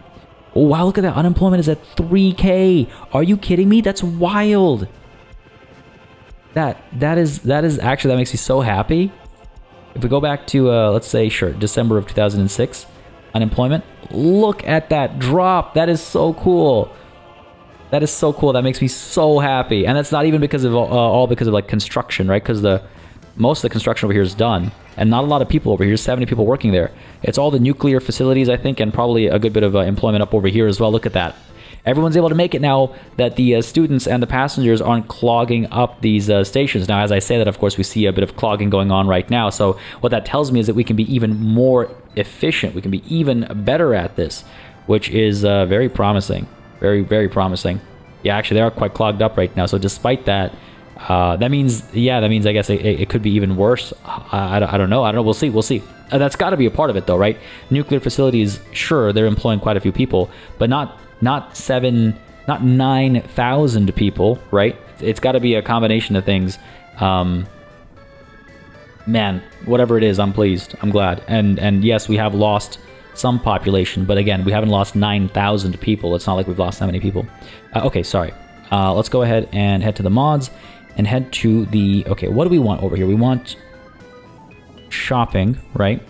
Oh, wow, look at that. Unemployment is at 3K. Are you kidding me? That's wild. That is actually, that makes me so happy. If we go back to, let's say, sure, December of 2006, unemployment, look at that drop. That is so cool. That is so cool. That makes me so happy. And that's not even because of, all because of, like, construction, right? Because most of the construction over here is done. And not a lot of people over here, 70 people working there. It's all the nuclear facilities, I think, and probably a good bit of employment up over here as well. Look at that. Everyone's able to make it now that the students and the passengers aren't clogging up these stations. Now, as I say that, of course, we see a bit of clogging going on right now. So what that tells me is that we can be even more efficient. We can be even better at this, which is very promising. Very, very promising. Yeah, actually, they are quite clogged up right now. So despite that, that means I guess it could be even worse. I don't know. We'll see. That's got to be a part of it, though, right? Nuclear facilities, sure, they're employing quite a few people, but not 9,000 people, right? It's got to be a combination of things. Man, whatever it is, I'm pleased. I'm glad. And yes, we have lost some population, but again, we haven't lost 9,000 people. It's not like we've lost that many people. Okay, sorry. Let's go ahead and head to the mods and head to the... Okay, what do we want over here? We want shopping, right?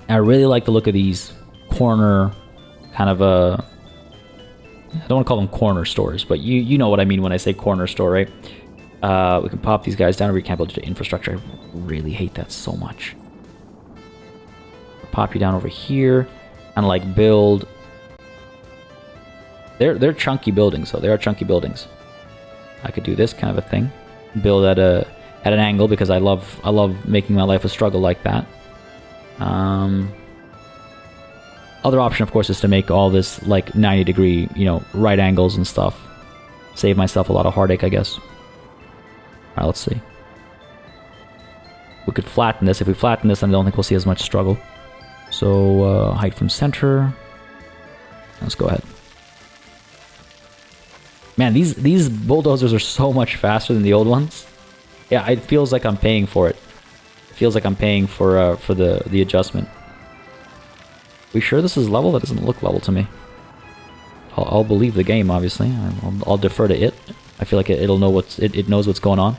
I really like the look of these corner kind of I don't want to call them corner stores, but you know what I mean when I say corner store, right? We can pop these guys down. We can't build infrastructure. I really hate that so much. Pop you down over here and like build. They're chunky buildings, though. They are chunky buildings. I could do this kind of a thing. Build at an angle because I love making my life a struggle like that. Other option, of course, is to make all this like 90-degree, right angles and stuff. Save myself a lot of heartache, I guess. Alright, let's see. We could flatten this. If we flatten this, then I don't think we'll see as much struggle. So, height from center. Let's go ahead. Man, these bulldozers are so much faster than the old ones. Yeah, it feels like I'm paying for it. It feels like I'm paying for the adjustment. We sure this is level? That doesn't look level to me. I'll believe the game, obviously. I'll defer to it. I feel like it'll know it knows what's going on.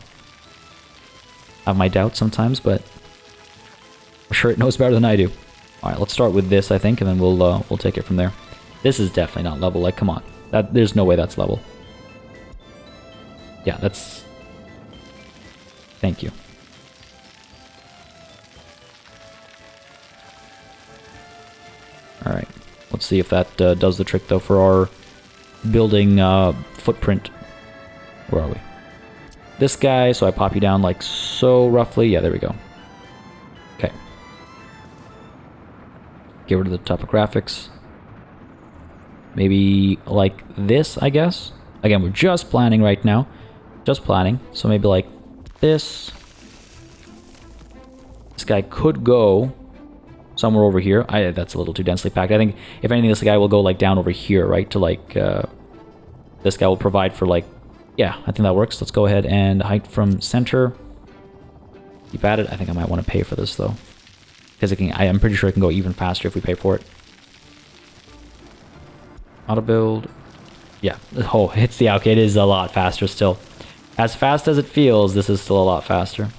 I have my doubts sometimes, but I'm sure it knows better than I do. All right, let's start with this, I think, and then we'll take it from there. This is definitely not level. Like, come on, there's no way that's level. Yeah, that's. Thank you. All right, let's see if that does the trick, though, for our building footprint. Where are we? This guy, so I pop you down like so, roughly. Yeah, there we go. Okay. Get rid of the topographics. Maybe like this, I guess. Again, we're just planning right now. Just planning. So maybe like this. This guy could go somewhere over here. That's a little too densely packed. I think, if anything, this guy will go like down over here, right? To like, this guy will provide for like, yeah, I think that works. Let's go ahead and height from center. Keep at it. I think I might want to pay for this though. Because I'm pretty sure it can go even faster if we pay for it. Auto build. Yeah. Oh, okay, it is a lot faster still. As fast as it feels, this is still a lot faster.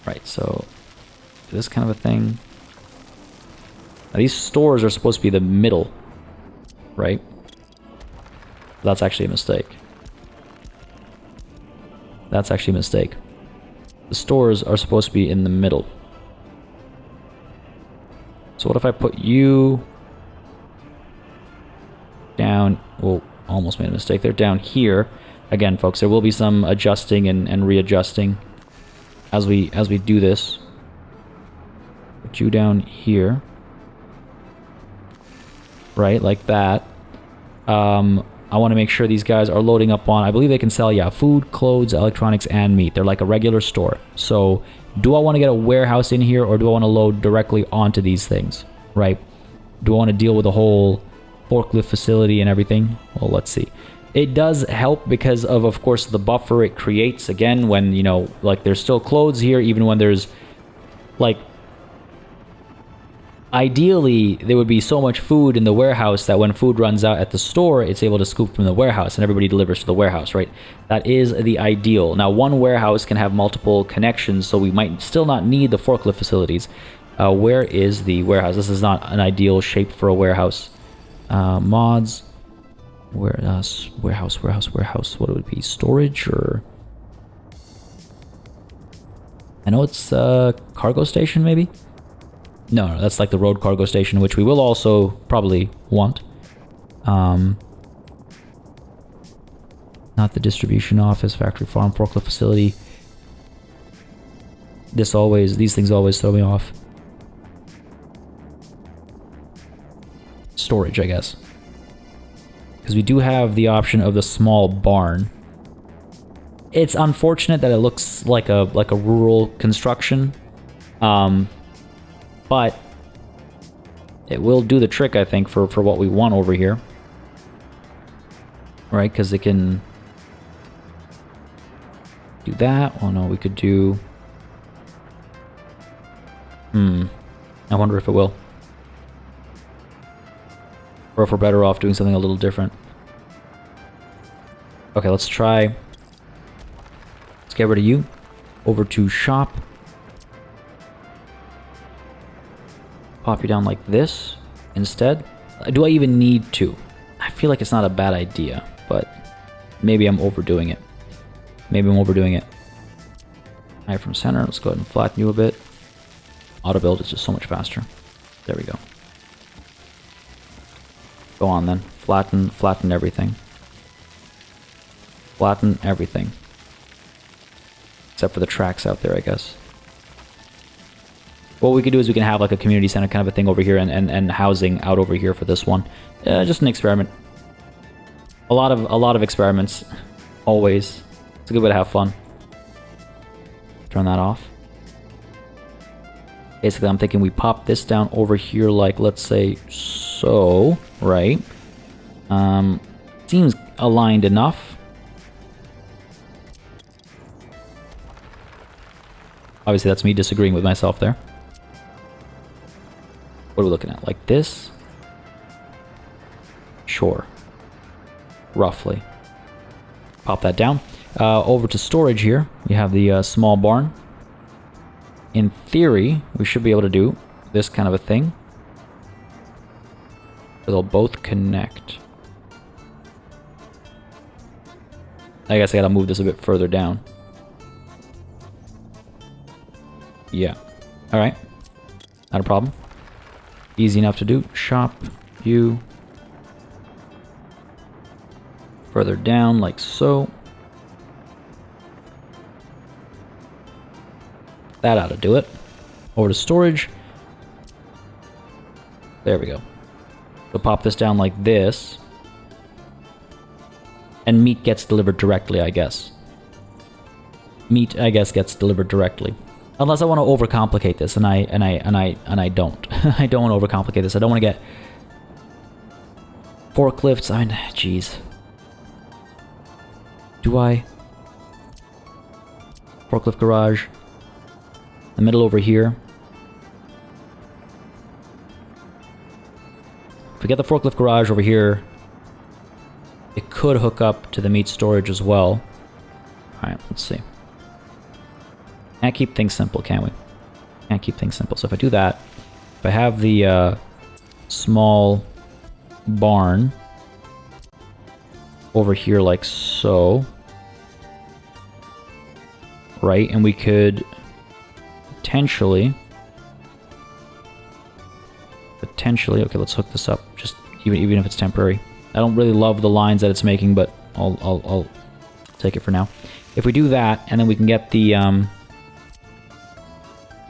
Right, so this kind of a thing. Now, these stores are supposed to be the middle, right? That's actually a mistake. That's actually a mistake. The stores are supposed to be in the middle. So what if I put you down? Well, almost made a mistake there. Down here. Again, folks, there will be some adjusting and readjusting as we do this. Put you down here. Right, like that. I want to make sure these guys are loading up on, I believe they can sell, yeah, food, clothes, electronics, and meat. They're like a regular store. So, do I want to get a warehouse in here, or do I want to load directly onto these things, right? Do I want to deal with a whole forklift facility and everything? Well, let's see. It does help because of course, the buffer it creates, again, when, like, there's still clothes here, even when there's, like, ideally, there would be so much food in the warehouse that when food runs out at the store, it's able to scoop from the warehouse and everybody delivers to the warehouse, right? That is the ideal. Now, one warehouse can have multiple connections, so we might still not need the forklift facilities. Where is the warehouse? This is not an ideal shape for a warehouse. Mods. Warehouse. What would it be? Storage or... I know it's cargo station, maybe? No, that's like the road cargo station, which we will also probably want. Not the distribution office, factory, farm, forklift facility. These things always throw me off. Storage, I guess. Because we do have the option of the small barn. It's unfortunate that it looks like a rural construction. But it will do the trick, I think, for what we want over here. Right, because it can do that. Oh no, we could do... I wonder if it will. Or if we're better off doing something a little different. Okay, let's try... Let's get rid of you. Over to shop. Pop you down like this instead. Do I even need to? I feel like it's not a bad idea, but maybe I'm overdoing it. Maybe I'm overdoing it. High from center. Let's go ahead and flatten you a bit. Auto build is just so much faster. There we go. Go on then. Flatten everything. Flatten everything. Except for the tracks out there, I guess. What we could do is we can have like a community center kind of a thing over here and housing out over here for this one. Just an experiment. A lot of experiments. Always. It's a good way to have fun. Turn that off. Basically, I'm thinking we pop this down over here like, let's say, so, right? Seems aligned enough. Obviously, that's me disagreeing with myself there. What are we looking at? Like this? Sure. Roughly. Pop that down. Over to storage here. We have the small barn. In theory, we should be able to do this kind of a thing. They'll both connect. I guess I gotta move this a bit further down. Yeah. Alright. Not a problem. Easy enough to do. Shop. You. Further down, like so. That ought to do it. Over to storage. There we go. So pop this down like this. And meat gets delivered directly, I guess. Meat, I guess, gets delivered directly. Unless I want to overcomplicate this, and I don't. I don't want to overcomplicate this. I don't want to get forklifts. I mean, jeez. Do I? Forklift garage. The middle over here. If we get the forklift garage over here, it could hook up to the meat storage as well. Alright, let's see. Can't keep things simple, can we? Can't keep things simple. So if I do that, if I have the small barn over here like so, right, and we could potentially, okay, let's hook this up, just even if it's temporary. I don't really love the lines that it's making, but I'll take it for now. If we do that, and then we can get the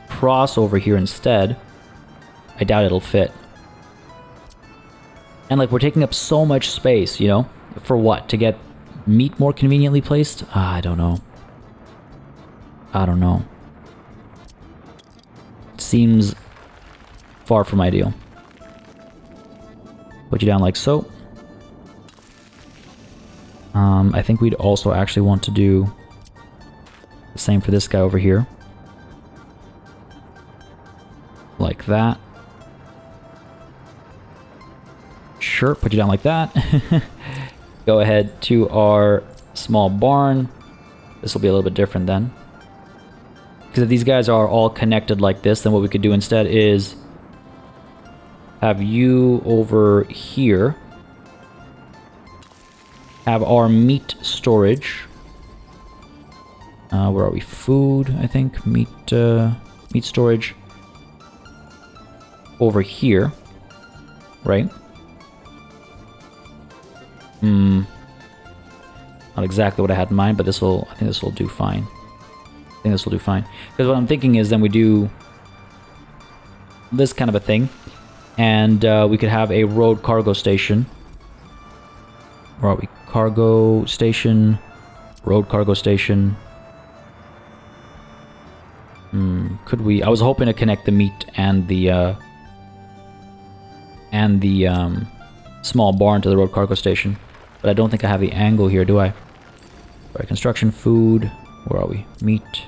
cross over here instead, I doubt it'll fit. And like, we're taking up so much space, you know? For what? To get meat more conveniently placed? I don't know. I don't know. Seems far from ideal. Put you down like so. I think we'd also actually want to do the same for this guy over here. Like that. Sure, put you down like that. Go ahead to our small barn. This will be a little bit different then. Because if these guys are all connected like this, then what we could do instead is have you over here. Have our meat storage. Where are we? Food, I think. Meat storage. Over here. Right? Not exactly what I had in mind, but I think this will do fine. I think this will do fine. Because what I'm thinking is then we do this kind of a thing. And we could have a road cargo station. Where are we? Cargo station. Road cargo station. Could we... I was hoping to connect the meat and the small barn to the road cargo station. But I don't think I have the angle here, do I? Alright, construction, food. Where are we? Meat.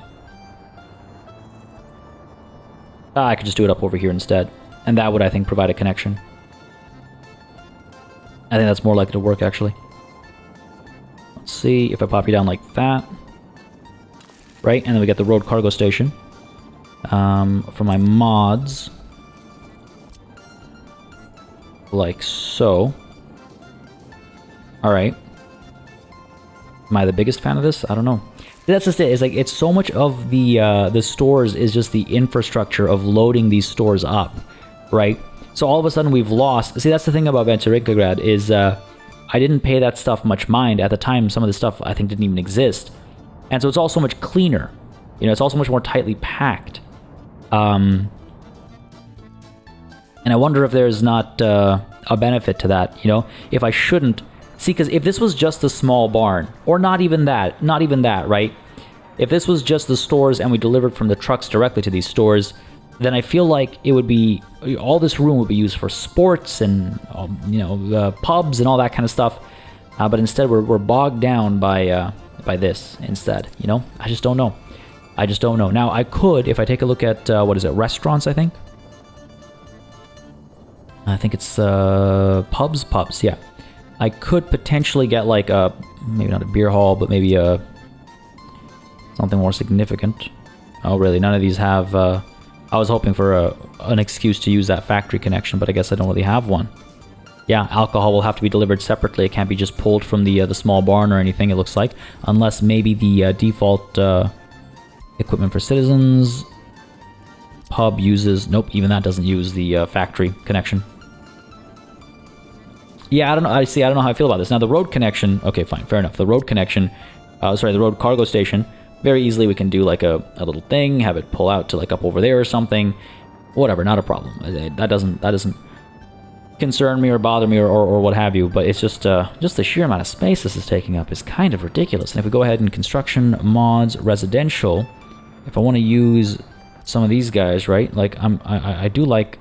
I could just do it up over here instead. And that would, I think, provide a connection. I think that's more likely to work, actually. Let's see if I pop you down like that. Right, and then we get the road cargo station. For my mods. Like so. Alright. Am I the biggest fan of this? I don't know. That's just it. It's like, it's so much of the stores is just the infrastructure of loading these stores up. Right? So all of a sudden we've lost... See, that's the thing about Venturicograd is I didn't pay that stuff much mind. At the time, some of the stuff I think didn't even exist. And so it's all so much cleaner. You know, it's also much more tightly packed. And I wonder if there's not a benefit to that, you know? If I shouldn't... See, because if this was just a small barn, or not even that, right? If this was just the stores and we delivered from the trucks directly to these stores, then I feel like it would be... All this room would be used for sports and, you know, pubs and all that kind of stuff. But instead, we're bogged down by this instead, you know? I just don't know. I just don't know. Now, I could, if I take a look at, what is it, restaurants, I think? I think it's pubs, yeah. I could potentially get like a, maybe not a beer hall, but maybe a something more significant. Oh, really? None of these have, I was hoping for an excuse to use that factory connection, but I guess I don't really have one. Yeah, alcohol will have to be delivered separately. It can't be just pulled from the small barn or anything, it looks like. Unless maybe the default equipment for citizens pub uses... Nope, even that doesn't use the factory connection. Yeah, I don't know. I don't know how I feel about this. Now, the road connection... Okay, fine, fair enough. The road connection... sorry, the road cargo station. Very easily we can do like a little thing, have it pull out to like up over there or something. Whatever, not a problem. That doesn't concern me or bother me or what have you. But it's just the sheer amount of space this is taking up is kind of ridiculous. And if we go ahead and construction, mods, residential... If I want to use some of these guys, right? Like, I do like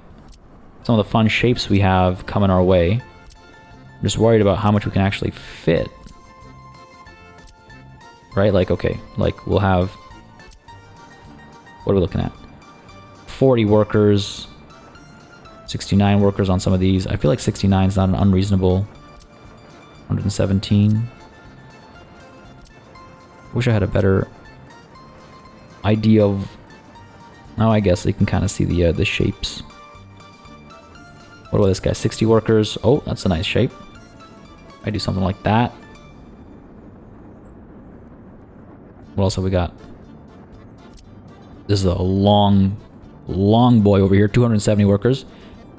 some of the fun shapes we have coming our way. I'm just worried about how much we can actually fit. Right? Like, okay. Like, we'll have... What are we looking at? 40 workers. 69 workers on some of these. I feel like 69 is not an unreasonable... 117. Wish I had a better... idea of... Now I guess you can kind of see the shapes. What about this guy? 60 workers. Oh, that's a nice shape. I do something like that. What else have we got? This is a long boy over here. 270 workers.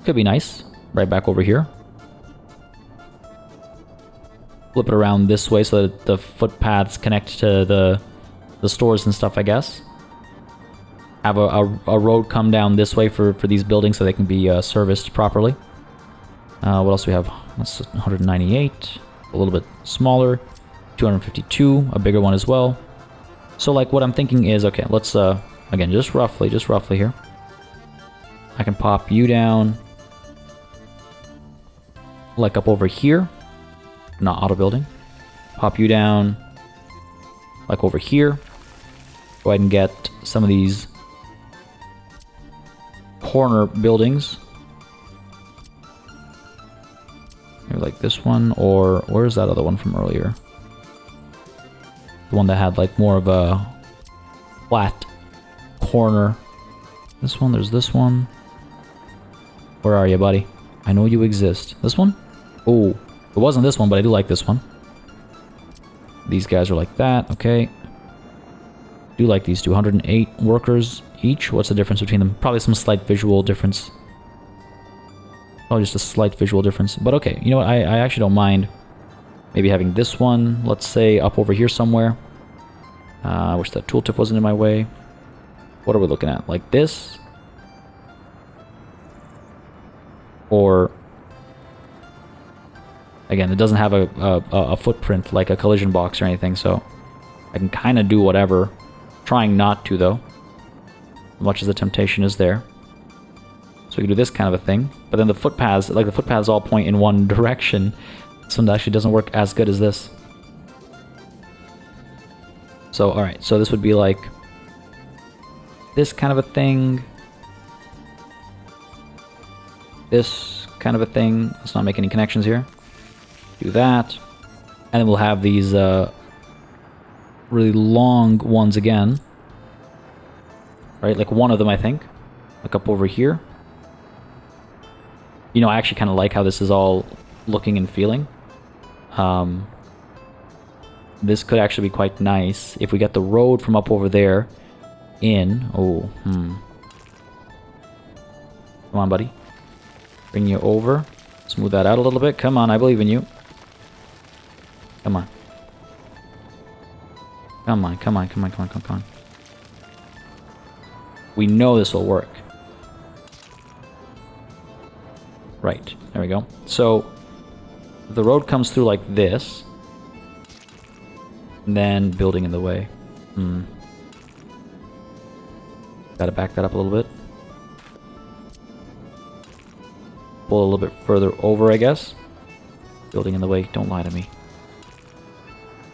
Could be nice. Right back over here. Flip it around this way so that the footpaths connect to the stores and stuff, I guess. Have a road come down this way for these buildings so they can be serviced properly. What else do we have? That's 198. A little bit smaller. 252. A bigger one as well. So, like, what I'm thinking is, okay, let's, again, just roughly here. I can pop you down. Like, up over here. Not auto building. Pop you down. Like, over here. Go ahead and get some of these corner buildings. Maybe like this one, or where's that other one from earlier? The one that had like more of a flat corner. This one, there's this one. Where are you, buddy? I know you exist. This one? Oh, it wasn't this one, but I do like this one. These guys are like that, okay. Do like these 208 workers each. What's the difference between them? Probably some slight visual difference. Oh, just a slight visual difference. But okay, you know what? I actually don't mind maybe having this one, let's say, up over here somewhere. I wish that tooltip wasn't in my way. What are we looking at? Like this? Or... Again, it doesn't have a footprint like a collision box or anything, so I can kind of do whatever. Trying not to, though. as much as the temptation is there. So we can do this kind of a thing. But then the footpaths, like the footpaths all point in one direction. So it actually doesn't work as good as this. So, alright, so this would be like this kind of a thing. This kind of a thing. Let's not make any connections here. Do that. And then we'll have these really long ones again. Right, like one of them, I think. Look up over here. You know, I actually kind of like how this is all looking and feeling. This could actually be quite nice if we get the road from up over there in. Oh, Come on, buddy. Bring you over. Smooth that out a little bit. Come on, I believe in you. Come on. Come on, come on, come on, come on, come on, come on. We know this will work. Right, there we go. So, the road comes through like this. And then building in the way. Gotta back that up a little bit. Pull a little bit further over, I guess. Building in the way. Don't lie to me.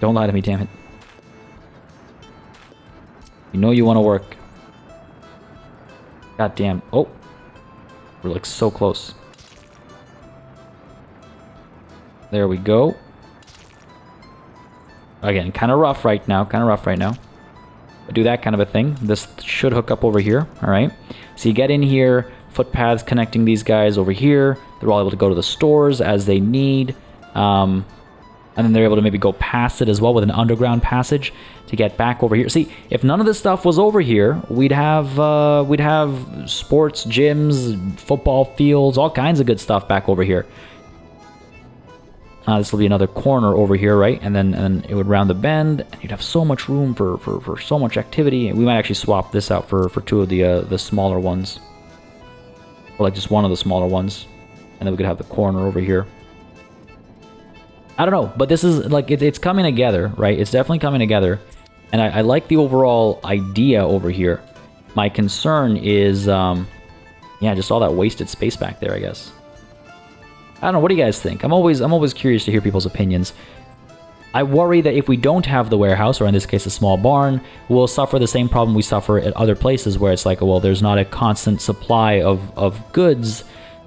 Don't lie to me, damn it. You know you want to work. God damn. Oh. We're like so close. There we go. Again, kind of rough right now. But do that kind of a thing. This should hook up over here. Alright. So you get in here. Footpaths connecting these guys over here. They're all able to go to the stores as they need. And then they're able to maybe go past it as well with an underground passage to get back over here. See, if none of this stuff was over here, we'd have sports gyms, football fields, all kinds of good stuff back over here. This will be another corner over here, right? And then it would round the bend, and you'd have so much room for so much activity. We might actually swap this out for two of the smaller ones, or like just one of the smaller ones, and then we could have the corner over here. I don't know, but this is like it's coming together, right? It's definitely coming together, and I like the overall idea over here. My concern is, yeah, just all that wasted space back there, I guess. I don't know. What do you guys think? I'm always curious to hear people's opinions. I worry that if we don't have the warehouse, or in this case a small barn, we'll suffer the same problem we suffer at other places where it's like, well, there's not a constant supply of goods.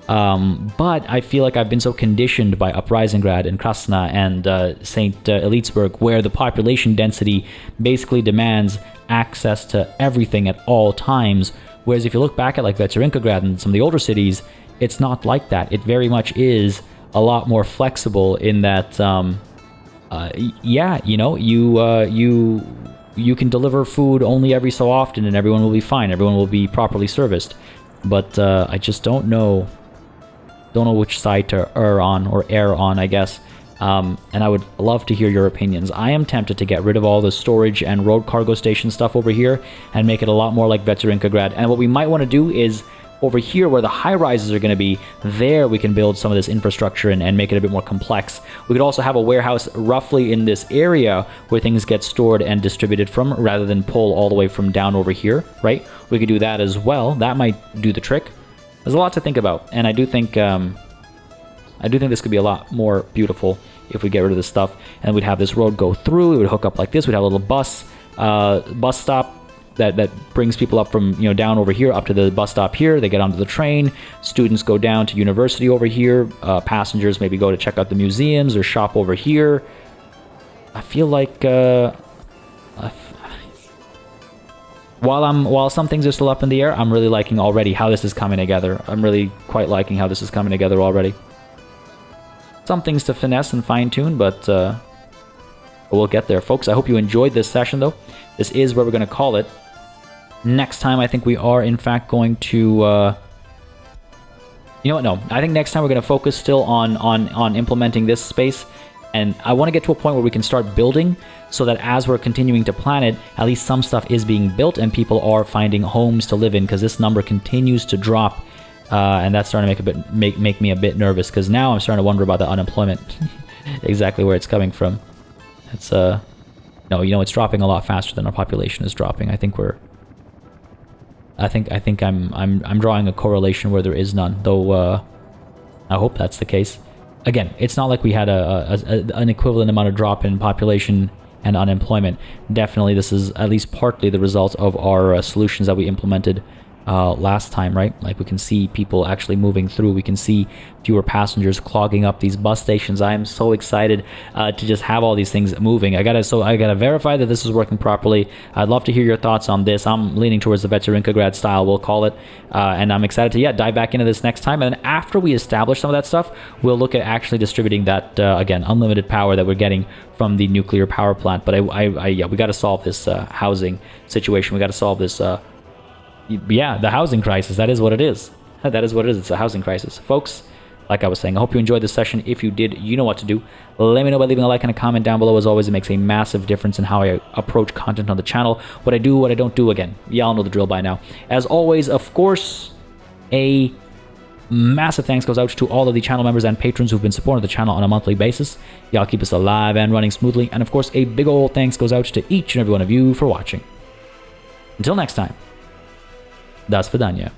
But I feel like I've been so conditioned by Uprisinggrad and Krasna and St. Elitesburg, where the population density basically demands access to everything at all times. Whereas if you look back at like Veteringrad and some of the older cities, it's not like that. It very much is a lot more flexible in that, yeah, you know, you can deliver food only every so often and everyone will be fine. Everyone will be properly serviced. But I just don't know which side to err on, I guess. And I would love to hear your opinions. I am tempted to get rid of all the storage and road cargo station stuff over here and make it a lot more like Veteringrad. And what we might want to do is over here where the high rises are going to be, there we can build some of this infrastructure and make it a bit more complex. We could also have a warehouse roughly in this area where things get stored and distributed from, rather than pull all the way from down over here, right? We could do that as well. That might do the trick. There's a lot to think about, and I do think this could be a lot more beautiful if we get rid of this stuff, and we'd have this road go through. It would hook up like this. We'd have a little bus stop that brings people up from, you know, down over here up to the bus stop here. They get onto the train. Students go down to university over here. Passengers maybe go to check out the museums or shop over here. I feel like while some things are still up in the air, I'm really liking already how this is coming together. I'm really quite liking how this is coming together already. Some things to finesse and fine-tune, but we'll get there. Folks, I hope you enjoyed this session, though. This is where we're going to call it. Next time, I think we are, in fact, going to... you know what? No. I think next time we're going to focus still on implementing this space. And I want to get to a point where we can start building, so that as we're continuing to plan it, at least some stuff is being built and people are finding homes to live in, because this number continues to drop. And that's starting to make me a bit nervous, because now I'm starting to wonder about the unemployment. Exactly where it's coming from. It's no, you know, it's dropping a lot faster than our population is dropping. I think we're I think I'm drawing a correlation where there is none, though. I hope that's the case. Again, it's not like we had an equivalent amount of drop in population and unemployment. Definitely, this is at least partly the result of our solutions that we implemented last time, right? Like we can see people actually moving through. We can see fewer passengers clogging up these bus stations. I am so excited to just have all these things moving. I gotta verify that this is working properly. I'd love to hear your thoughts on this. I'm leaning towards the Veterinograd style, we'll call it, and I'm excited to dive back into this next time. And then after we establish some of that stuff, we'll look at actually distributing that again, unlimited power that we're getting from the nuclear power plant. But we got to solve this housing situation. We got to solve this. The housing crisis. That is what it is. That is what it is. It's a housing crisis. Folks, like I was saying, I hope you enjoyed this session. If you did, you know what to do. Let me know by leaving a like and a comment down below. As always, it makes a massive difference in how I approach content on the channel. What I do, what I don't do, again, y'all know the drill by now. As always, of course, a massive thanks goes out to all of the channel members and patrons who've been supporting the channel on a monthly basis. Y'all keep us alive and running smoothly. And of course, a big old thanks goes out to each and every one of you for watching. Until next time. До свидания.